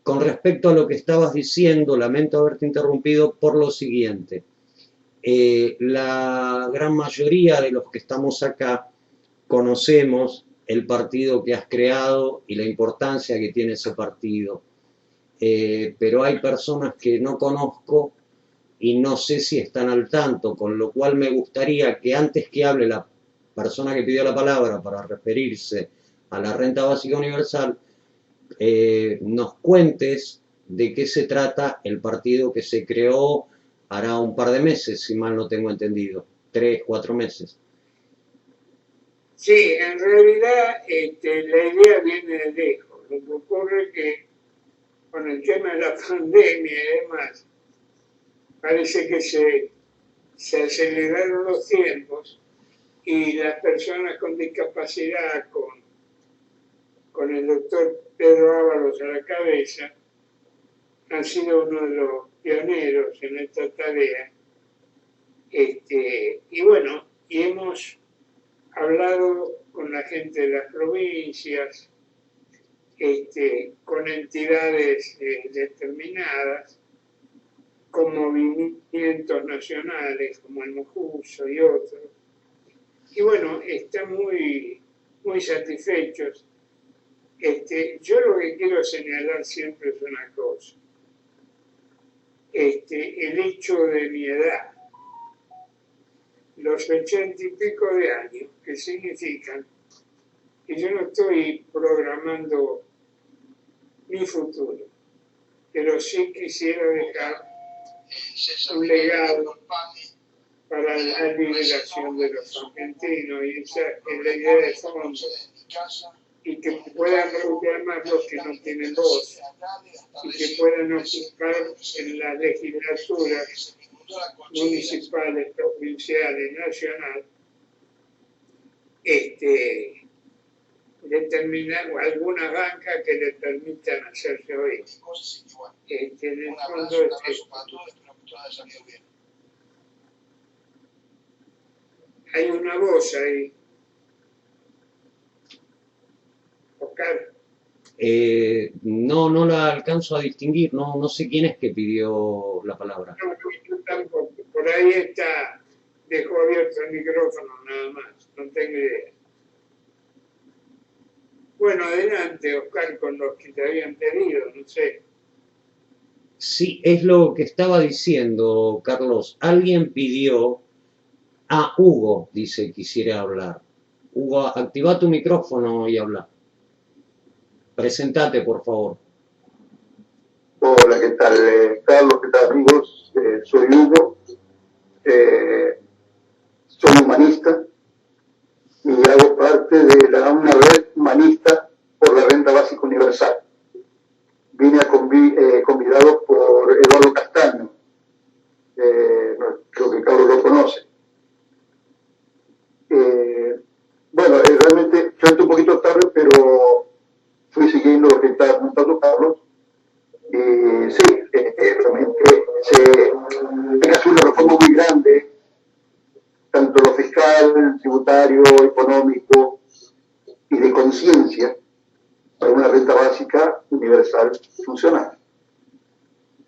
Con respecto a lo que estabas diciendo, lamento haberte interrumpido por lo siguiente. La gran mayoría de los que estamos acá conocemos el partido que has creado y la importancia que tiene ese partido. Pero hay personas que no conozco y no sé si están al tanto, con lo cual me gustaría que antes que hable la persona que pidió la palabra para referirse a la renta básica universal, nos cuentes de qué se trata el partido que se creó, hará un par de meses, si mal no tengo entendido, 3, 4 meses. Sí, en realidad la idea viene de lejos. Lo que ocurre es que con el tema de la pandemia y demás, parece que se aceleraron los tiempos y las personas con discapacidad, con el doctor Pedro Ábalos a la cabeza, han sido uno de los pioneros en esta tarea. Y bueno, y hemos hablado con la gente de las provincias, con entidades determinadas, con movimientos nacionales como el Mojuso y otros. Y bueno, están muy, muy satisfechos. Yo lo que quiero señalar siempre es una cosa. El hecho de mi edad, los 80 y pico de años, que significan que yo no estoy programando mi futuro, pero sí quisiera dejar un legado para la liberación de los argentinos, y esa es la idea de fondo, y que puedan reclamar los que no tienen voz, y que puedan ocupar en las legislaturas municipales, provinciales, nacional, determinar alguna banca que le permitan hacerse oír. En el fondo hay una voz ahí. Oscar. No la alcanzo a distinguir, no sé quién es que pidió la palabra. No, yo tampoco. Por ahí está, dejó abierto el micrófono nada más, no tengo idea. Bueno, adelante, Oscar, con los que te habían pedido, no sé. Sí, es lo que estaba diciendo, Carlos. Alguien pidió... Hugo, dice, quisiera hablar. Hugo, activa tu micrófono y habla. Presentate, por favor. Hola, ¿qué tal, Carlos? ¿Qué tal, amigos? Soy Hugo, soy humanista y hago parte de una red humanista por la renta básica universal. Vine convidado por Eduardo Castaño, creo que Carlos lo conoce. Bueno, realmente yo entré un poquito tarde, pero fui siguiendo lo que estaba contando Carlos. Sí, realmente hay que hacer una reforma muy grande, tanto lo fiscal, tributario, económico y de conciencia, para una renta básica universal funcional.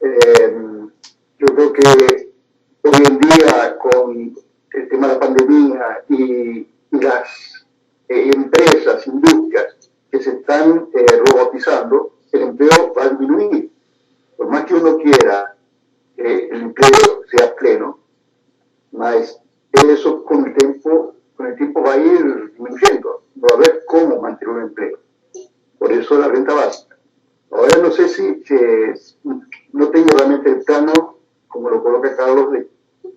Yo creo que hoy en día, con el tema de la pandemia y las empresas, industrias que se están robotizando, el empleo va a disminuir. Por más que uno quiera que el empleo sea pleno, más eso con el tiempo va a ir disminuyendo. No va a haber cómo mantener un empleo. Por eso la renta básica. Ahora no sé si no tengo realmente el plano, como lo coloca Carlos, de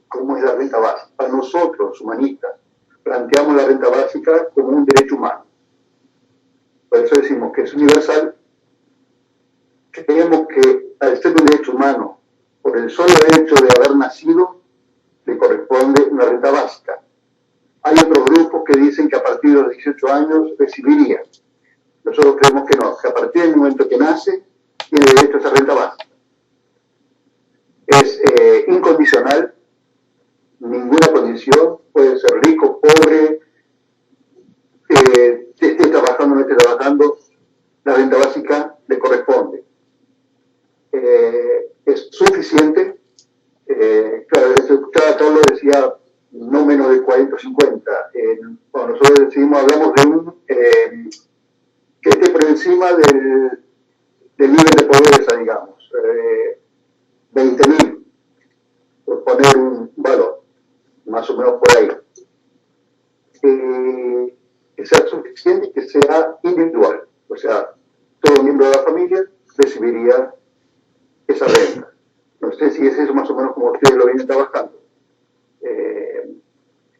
cómo es la renta básica. Para nosotros, humanistas, planteamos la renta básica como un derecho humano. Por eso decimos que es universal. Creemos que al ser un derecho humano, por el solo hecho de haber nacido, le corresponde una renta básica. Hay otros grupos que dicen que a partir de los 18 años recibiría. Nosotros creemos que no, que a partir del momento que nace, tiene derecho a esa renta básica. Es incondicional, ninguna condición, puede ser rico, pobre, esté trabajando o no esté trabajando, la renta básica le corresponde. Es suficiente, claro, escuchaba Carlos decía no menos de 40 o 50. Cuando nosotros decidimos, hablamos de un que esté por encima del nivel de pobreza, digamos, 20.000, por poner un valor, más o menos por ahí. Que sea suficiente y que sea individual, o sea, todo miembro de la familia recibiría esa renta. No sé si es eso más o menos como ustedes lo vienen trabajando.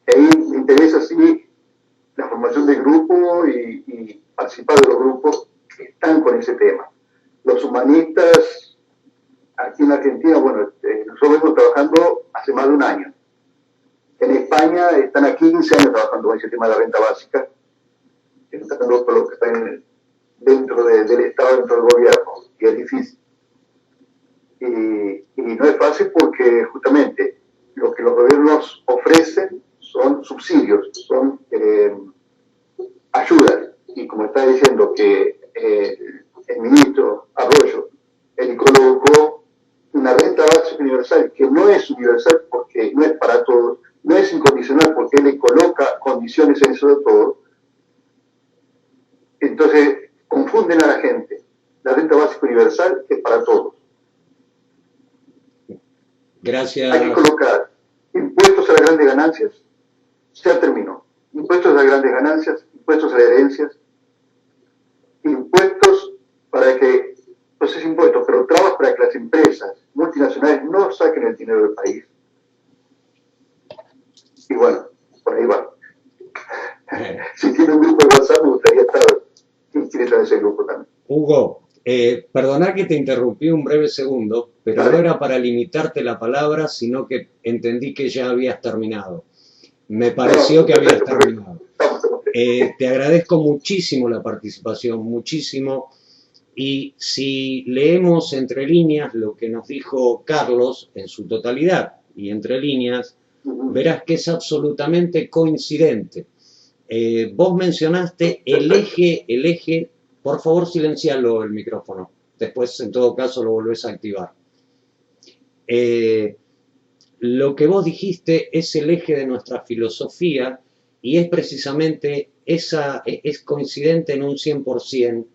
Ahí me interesa, sí, la formación del grupo y participar de los grupos que están con ese tema. Los humanistas, aquí en Argentina, bueno, nosotros venimos trabajando hace más de un año. En España están a 15 años trabajando con ese tema de la renta básica, que están los que están dentro del Estado, dentro del gobierno, y es difícil. Y no es fácil porque justamente lo que los gobiernos ofrecen son subsidios, son ayudas. Y como está diciendo que el ministro Arroyo, él colocó una renta básica universal que no es universal porque no es para todos, no es incondicional porque él le coloca condiciones en eso de todo. Entonces confunden a la gente. La renta básica universal es para todos. Gracias. Hay que colocar impuestos a las grandes ganancias. Ya terminó. Impuestos a las grandes ganancias, impuestos a las herencias, impuestos para que, no sé si impuestos, pero trabas para que las empresas multinacionales no saquen el dinero del país. Y bueno, por ahí va. Si tiene un grupo de WhatsApp, me gustaría estar inscrito en ese grupo también. Hugo, perdona que te interrumpí un breve segundo, pero no era para limitarte la palabra, sino que entendí que ya habías terminado. Me pareció que habías terminado. Te agradezco muchísimo la participación, muchísimo. Y si leemos entre líneas lo que nos dijo Carlos en su totalidad y entre líneas, verás que es absolutamente coincidente. Vos mencionaste el eje, por favor silencialo el micrófono, después en todo caso lo volvés a activar. Lo que vos dijiste es el eje de nuestra filosofía y es precisamente es coincidente en un 100%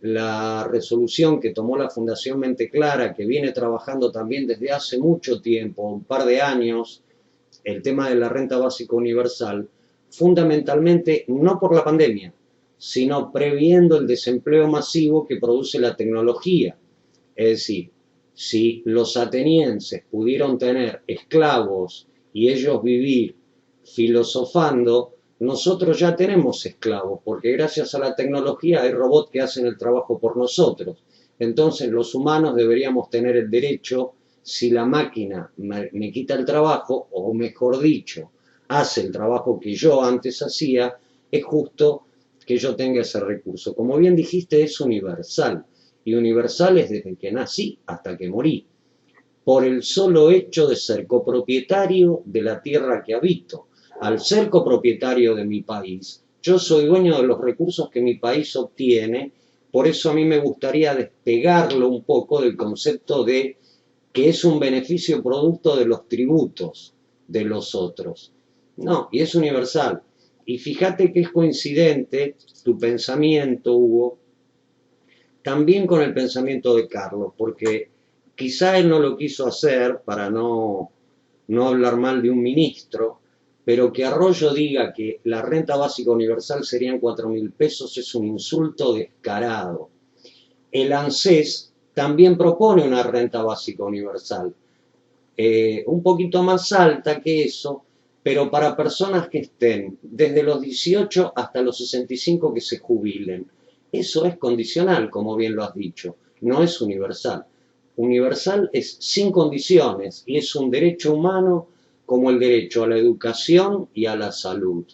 la resolución que tomó la Fundación Mente Clara, que viene trabajando también desde hace mucho tiempo, un par de años, el tema de la renta básica universal, fundamentalmente no por la pandemia, sino previendo el desempleo masivo que produce la tecnología. Es decir, si los atenienses pudieron tener esclavos y ellos vivir filosofando, nosotros ya tenemos esclavos, porque gracias a la tecnología hay robots que hacen el trabajo por nosotros. Entonces los humanos deberíamos tener el derecho, si la máquina me quita el trabajo, o mejor dicho, hace el trabajo que yo antes hacía, es justo que yo tenga ese recurso. Como bien dijiste, es universal. Y universal es desde que nací hasta que morí, por el solo hecho de ser copropietario de la tierra que habito. Al ser copropietario de mi país, yo soy dueño de los recursos que mi país obtiene, por eso a mí me gustaría despegarlo un poco del concepto de que es un beneficio producto de los tributos de los otros. No, y es universal. Y fíjate que es coincidente tu pensamiento, Hugo, también con el pensamiento de Carlos, porque quizá él no lo quiso hacer para no hablar mal de un ministro, pero que Arroyo diga que la renta básica universal serían 4.000 pesos es un insulto descarado. El ANSES también propone una renta básica universal, un poquito más alta que eso, pero para personas que estén desde los 18 hasta los 65 que se jubilen. Eso es condicional, como bien lo has dicho, no es universal. Universal es sin condiciones y es un derecho humano como el derecho a la educación y a la salud.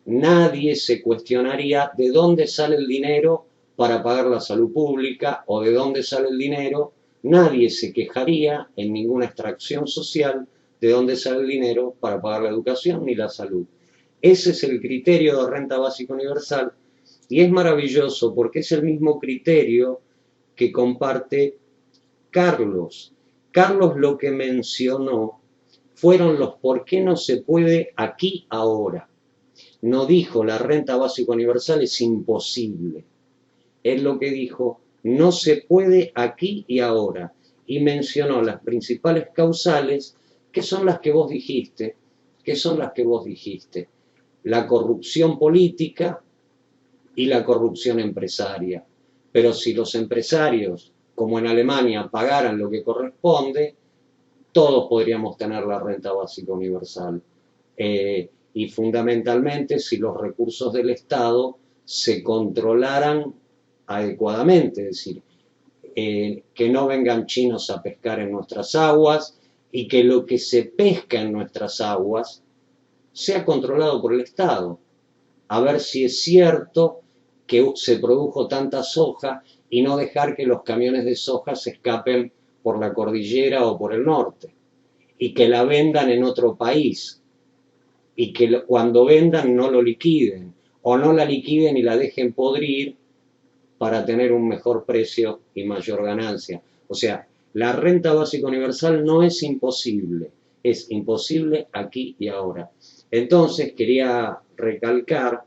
Nadie se cuestionaría de dónde sale el dinero para pagar la salud pública o de dónde sale el dinero. Nadie se quejaría en ninguna extracción social de dónde sale el dinero para pagar la educación ni la salud. Ese es el criterio de renta básica universal y es maravilloso porque es el mismo criterio que comparte Carlos. Carlos lo que mencionó fueron los por qué no se puede aquí ahora. No dijo la renta básica universal es imposible. Él lo que dijo no se puede aquí y ahora y mencionó las principales causales que son las que vos dijiste, la corrupción política y la corrupción empresaria. Pero si los empresarios como en Alemania, pagaran lo que corresponde, todos podríamos tener la renta básica universal. Y fundamentalmente si los recursos del Estado se controlaran adecuadamente, es decir, que no vengan chinos a pescar en nuestras aguas y que lo que se pesca en nuestras aguas sea controlado por el Estado. A ver si es cierto que se produjo tanta soja y no dejar que los camiones de soja se escapen por la cordillera o por el norte y que la vendan en otro país y que cuando vendan no lo liquiden o no la liquiden y la dejen podrir para tener un mejor precio y mayor ganancia. O sea, la renta básica universal no es imposible, es imposible aquí y ahora. Entonces quería recalcar,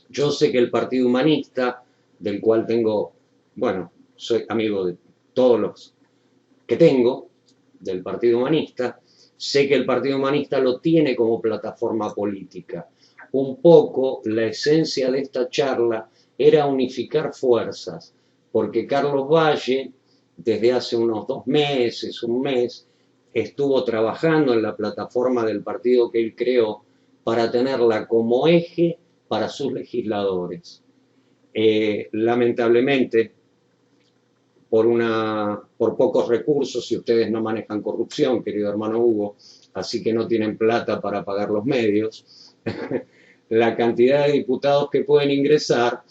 yo sé que el Partido Humanista, del cual tengo, bueno, soy amigo de todos los que tengo del Partido Humanista, sé que el Partido Humanista lo tiene como plataforma política. Un poco la esencia de esta charla era unificar fuerzas, porque Carlos Valle, desde hace unos 2 meses, un mes, estuvo trabajando en la plataforma del partido que él creó para tenerla como eje para sus legisladores. Lamentablemente, por pocos recursos, y ustedes no manejan corrupción, querido hermano Hugo, así que no tienen plata para pagar los medios, la cantidad de diputados que pueden ingresar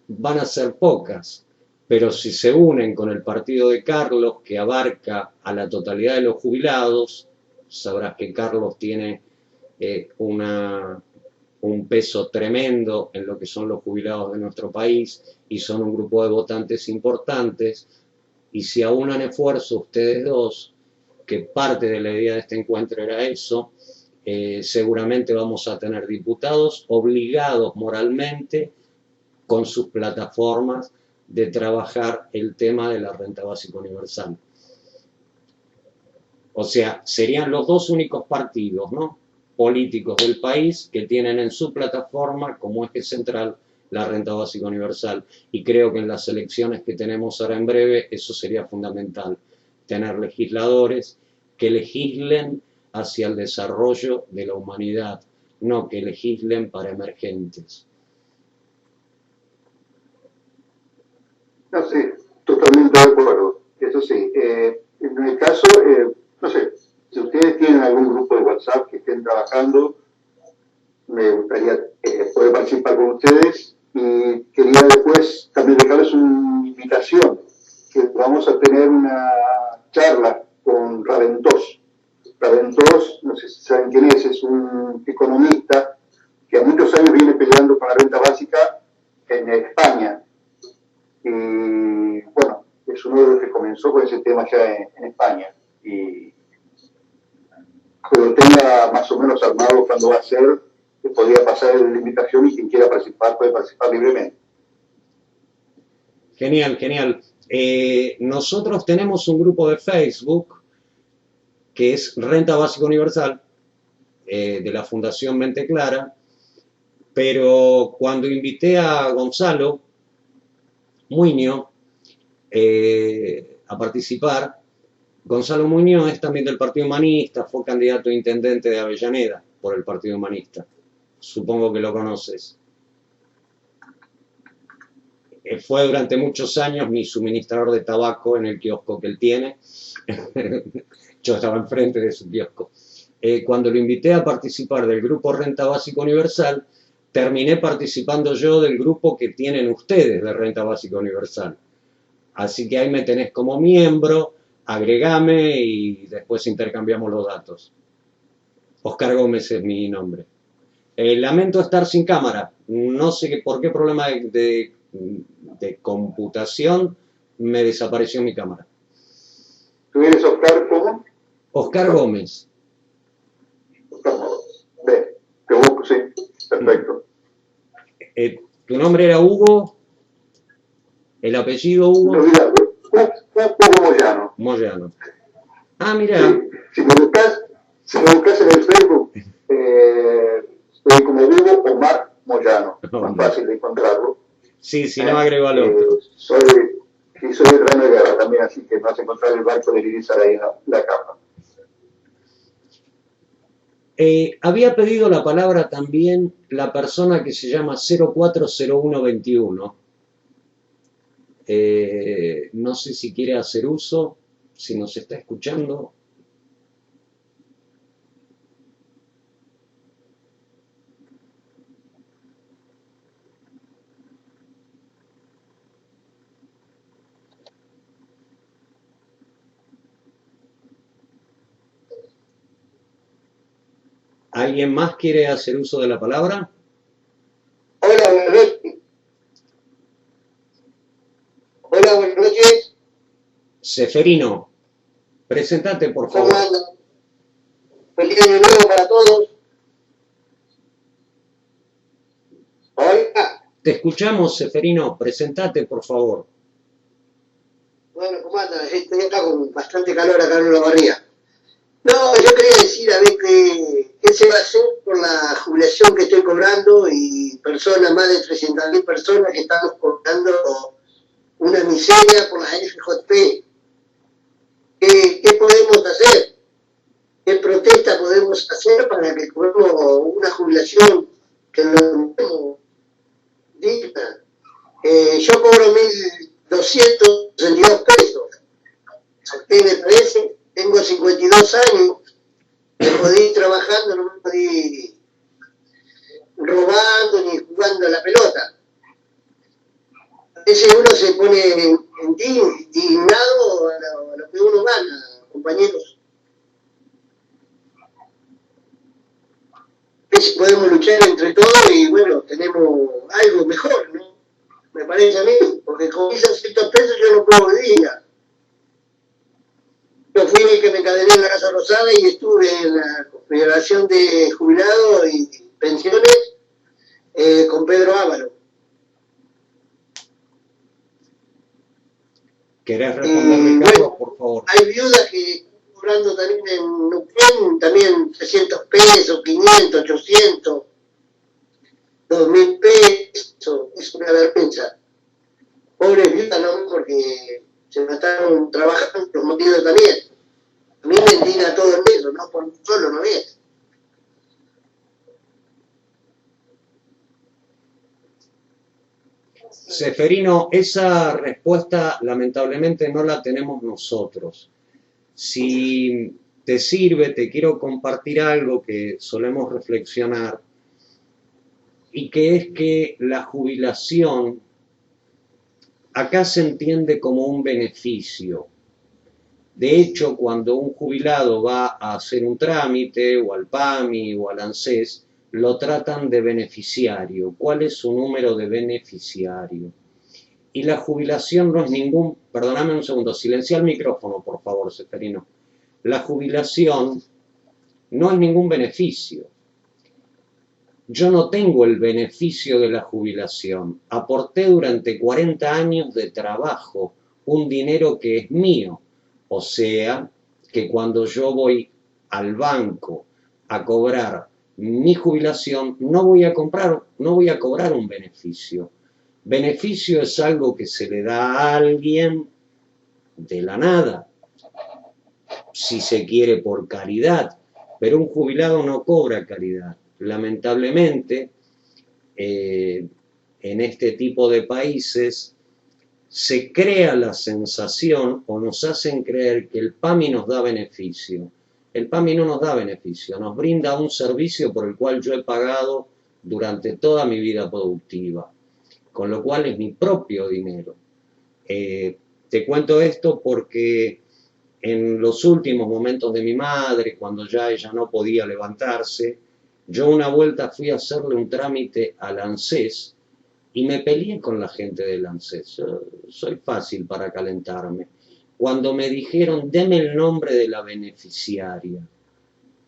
van a ser pocas, pero si se unen con el partido de Carlos, que abarca a la totalidad de los jubilados, sabrás que Carlos tiene un peso tremendo en lo que son los jubilados de nuestro país y son un grupo de votantes importantes, y si aunan esfuerzo ustedes dos, que parte de la idea de este encuentro era eso, seguramente vamos a tener diputados obligados moralmente con sus plataformas de trabajar el tema de la renta básica universal. O sea, serían los dos únicos partidos, ¿no?, políticos del país que tienen en su plataforma como eje central la renta básica universal. Y creo que en las elecciones que tenemos ahora en breve eso sería fundamental, tener legisladores que legislen hacia el desarrollo de la humanidad, no que legislen para emergentes. No, sí, totalmente de acuerdo. Eso sí, en el caso, no sé, si ustedes tienen algún grupo de WhatsApp que estén trabajando, me gustaría poder participar con ustedes, y quería después también dejarles una invitación, que vamos a tener una charla con Raventós. Raventós, no sé si saben quién es un economista que a muchos años viene peleando con la renta básica en España. Y bueno, es uno de los que comenzó con ese tema ya en España. Y que lo tenga más o menos armado cuando va a ser, que podría pasar la invitación y quien quiera participar puede participar libremente. Genial, genial. Nosotros tenemos un grupo de Facebook que es Renta Básica Universal, de la Fundación Mente Clara, pero cuando invité a Gonzalo Muñoz a participar, Gonzalo Muñoz es también del Partido Humanista, fue candidato a intendente de Avellaneda por el Partido Humanista. Supongo que lo conoces. Fue durante muchos años mi suministrador de tabaco en el kiosco que él tiene. Yo estaba enfrente de su kiosco. Cuando lo invité a participar del grupo Renta Básica Universal, terminé participando yo del grupo que tienen ustedes de Renta Básica Universal. Así que ahí me tenés como miembro, agregame y después intercambiamos los datos. Oscar Gómez es mi nombre. Lamento estar sin cámara. No sé por qué problema de computación me desapareció mi cámara. ¿Tú eres Oscar cómo? Oscar Gómez. Oscar Gómez. Ve, te busco, sí. Perfecto. ¿Tu nombre era Hugo? ¿El apellido Hugo? No, mira, Hugo Moyano. Moyano. Ah, mira. Sí. Si me buscas en el Facebook, estoy como Hugo Omar Moyano. Más fácil de encontrarlo. Sí, si no agrego al otro. Soy Sí, soy veterano de guerra también, así que no vas a encontrar el barco de Irizar ahí en la capa. Había pedido la palabra también la persona que se llama 040121. No sé si quiere hacer uso, si nos está escuchando. ¿Alguien más quiere hacer uso de la palabra? Hola, buenas noches. Hola, buenas noches. Seferino, presentate por ¿Cómo favor. andan? Feliz año nuevo para todos. Hola. Te escuchamos, Seferino, presentate por favor. Bueno, ¿cómo andan? Estoy acá con bastante calor acá en la barría. No, yo quería decir a ver qué se va a hacer por la jubilación que estoy cobrando y personas, más de 300.000 personas que estamos cobrando una miseria por las FJP. ¿Qué podemos hacer? ¿Qué protesta podemos hacer para que cobremos una jubilación que no tenemos digna? Yo cobro 1.262 pesos. ¿A qué me parece? Tengo 52 años, me podí ir trabajando, no me podí ir robando ni jugando a la pelota. A veces uno se pone indignado a lo que uno gana, compañeros. A veces podemos luchar entre todos y bueno, tenemos algo mejor, ¿no? Me parece a mí, porque con esos 100 pesos yo no puedo vivir ya. Yo fui el que me encadené en la Casa Rosada y estuve en la Confederación de Jubilados y Pensiones con Pedro Ávalo. ¿Querés responder, Ricardo, por favor? Hay viudas que están cobrando también en Neuquén, también 300 pesos, 500, 800, 2.000 pesos. Es una vergüenza. Pobres viudas, no, porque se mataron trabajando los motivos también. A mí me indigna todo en eso, no por solo, no es. Seferino, esa respuesta lamentablemente no la tenemos nosotros. Si te sirve, te quiero compartir algo que solemos reflexionar y que es que la jubilación acá se entiende como un beneficio. De hecho, cuando un jubilado va a hacer un trámite o al PAMI o al ANSES, lo tratan de beneficiario. ¿Cuál es su número de beneficiario? Y la jubilación no es ningún... Perdóname un segundo, silencia el micrófono, por favor, Seferino. La jubilación no es ningún beneficio. Yo no tengo el beneficio de la jubilación. Aporté durante 40 años de trabajo un dinero que es mío. O sea, que cuando yo voy al banco a cobrar mi jubilación, no voy a cobrar un beneficio. Beneficio es algo que se le da a alguien de la nada, si se quiere por caridad, pero un jubilado no cobra caridad. Lamentablemente, en este tipo de países se crea la sensación o nos hacen creer que el PAMI nos da beneficio. El PAMI no nos da beneficio, nos brinda un servicio por el cual yo he pagado durante toda mi vida productiva, con lo cual es mi propio dinero. Te cuento esto porque en los últimos momentos de mi madre, cuando ya ella no podía levantarse, yo una vuelta fui a hacerle un trámite al ANSES y me peleé con la gente del ANSES. Soy fácil para calentarme. Cuando me dijeron, deme el nombre de la beneficiaria.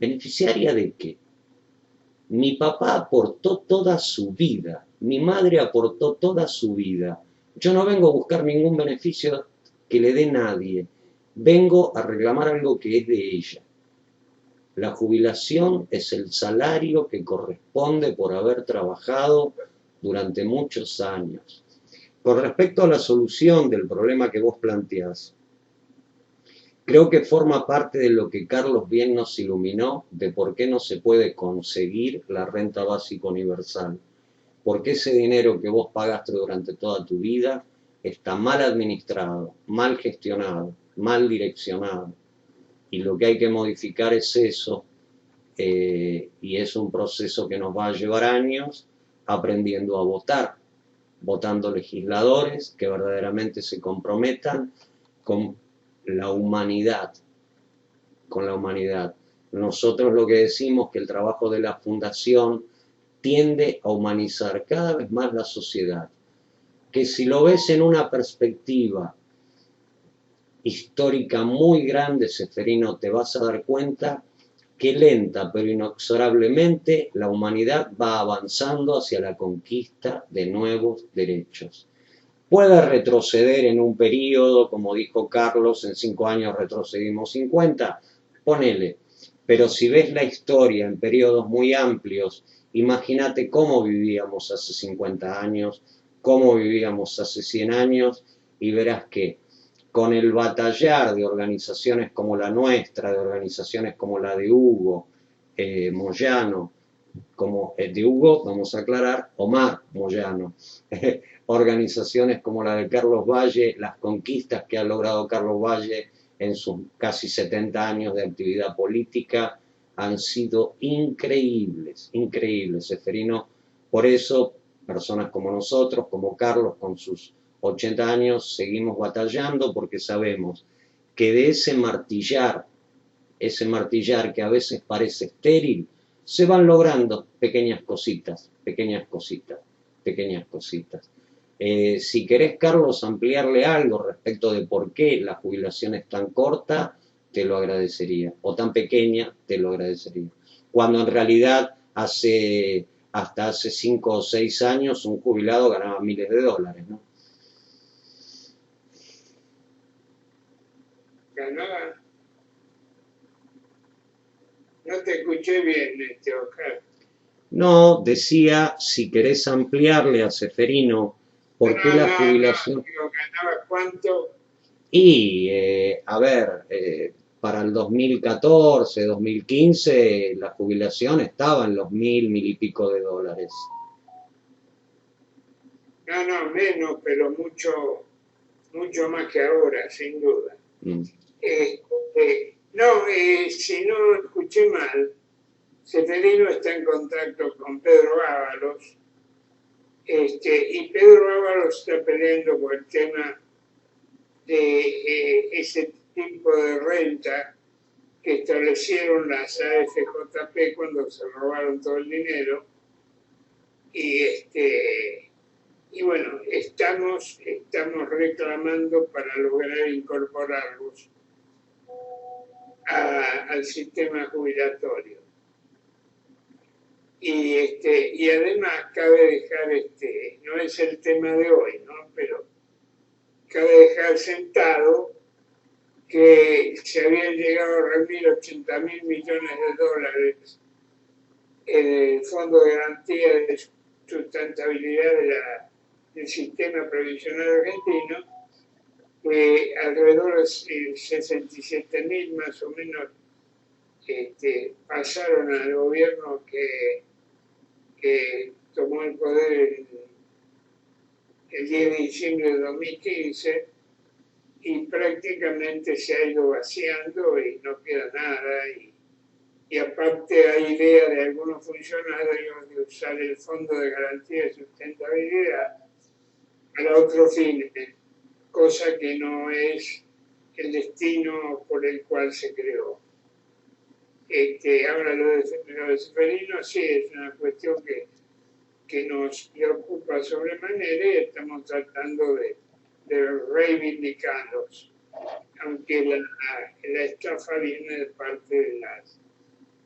¿Beneficiaria de qué? Mi papá aportó toda su vida, mi madre aportó toda su vida. Yo no vengo a buscar ningún beneficio que le dé nadie. Vengo a reclamar algo que es de ella. La jubilación es el salario que corresponde por haber trabajado durante muchos años. Con respecto a la solución del problema que vos planteás, creo que forma parte de lo que Carlos bien nos iluminó de por qué no se puede conseguir la renta básica universal. Porque ese dinero que vos pagaste durante toda tu vida está mal administrado, mal gestionado, mal direccionado. Y lo que hay que modificar es eso, y es un proceso que nos va a llevar años aprendiendo a votar, votando legisladores que verdaderamente se comprometan con la humanidad, con la humanidad. Nosotros lo que decimos que el trabajo de la Fundación tiende a humanizar cada vez más la sociedad, que si lo ves en una perspectiva histórica muy grande, Seferino, te vas a dar cuenta que lenta pero inexorablemente la humanidad va avanzando hacia la conquista de nuevos derechos. Puede retroceder en un periodo, como dijo Carlos, en 5 años retrocedimos 50, ponele. Pero si ves la historia en periodos muy amplios, imagínate cómo vivíamos hace 50 años, cómo vivíamos hace 100 años, y verás que con el batallar de organizaciones como la nuestra, de organizaciones como la de Hugo Moyano, como de Hugo, vamos a aclarar, Omar Moyano, organizaciones como la de Carlos Valle, las conquistas que ha logrado Carlos Valle en sus casi 70 años de actividad política han sido increíbles, increíbles, Seferino. Por eso, personas como nosotros, como Carlos, con sus 80 años, seguimos batallando porque sabemos que de ese martillar que a veces parece estéril, se van logrando pequeñas cositas, pequeñas cositas, pequeñas cositas. Si querés, Carlos, ampliarle algo respecto de por qué la jubilación es tan corta, te lo agradecería, o tan pequeña, te lo agradecería. Cuando en realidad hasta hace 5 o 6 años un jubilado ganaba miles de dólares, ¿no? Ganaba. No te escuché bien, Oscar. No, decía, si querés ampliarle a Seferino, ¿por qué la jubilación? No, ¿ganaba cuánto? Y, a ver, para el 2014, 2015, la jubilación estaba en los 1.000 y pico de dólares. No, menos, pero mucho más que ahora, sin duda. Si no escuché mal, Seferino está en contacto con Pedro Ábalos, y Pedro Ábalos está peleando por el tema de ese tipo de renta que establecieron las AFJP cuando se robaron todo el dinero. Y bueno, estamos reclamando para lograr incorporarlos al sistema jubilatorio. Y además cabe dejar, no es el tema de hoy, ¿no? Pero cabe dejar sentado que se habían llegado a reunir 80.000 millones de dólares en el Fondo de Garantía de Sustentabilidad del Sistema Previsional Argentino, alrededor de 67.000 más o menos pasaron al gobierno que tomó el poder el 10 de diciembre de 2015, y prácticamente se ha ido vaciando y no queda nada. Y aparte hay idea de algunos funcionarios de usar el Fondo de Garantía de Sustentabilidad para otros fines, cosa que no es el destino por el cual se creó. Ahora lo de Seferino sí es una cuestión que nos preocupa sobremanera y estamos tratando de reivindicarlos, aunque la estafa viene de parte de las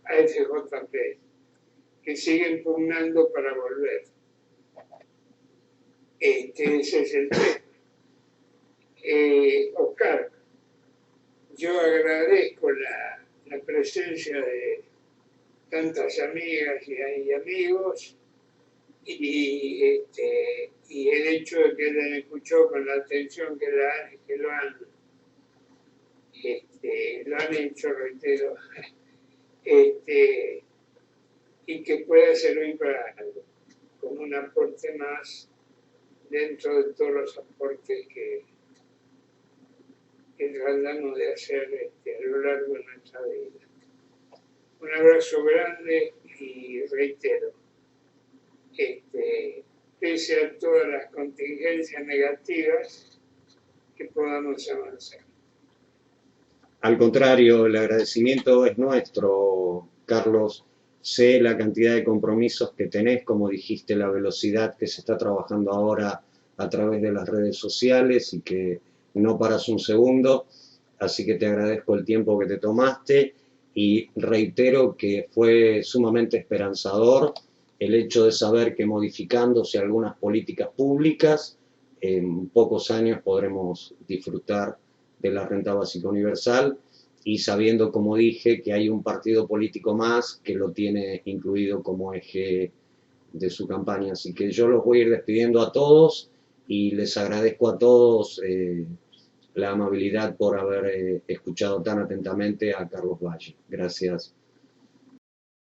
AFJP, que siguen pugnando para volver. Ese es el tema. Oscar, yo agradezco la presencia de tantas amigas y amigos, y el hecho de que hayan escuchado escuchó con la atención que lo han hecho, reitero, y que pueda servir para algo, como un aporte más dentro de todos los aportes que tratamos de hacer a lo largo de nuestra vida. Un abrazo grande y reitero, pese a todas las contingencias negativas, que podamos avanzar. Al contrario, el agradecimiento es nuestro, Carlos. Sé la cantidad de compromisos que tenés, como dijiste, la velocidad que se está trabajando ahora a través de las redes sociales y que no paras un segundo, así que te agradezco el tiempo que te tomaste y reitero que fue sumamente esperanzador el hecho de saber que modificándose algunas políticas públicas, en pocos años podremos disfrutar de la renta básica universal y sabiendo, como dije, que hay un partido político más que lo tiene incluido como eje de su campaña. Así que yo los voy a ir despidiendo a todos y les agradezco a todos la amabilidad por haber escuchado tan atentamente a Carlos Valle. Gracias.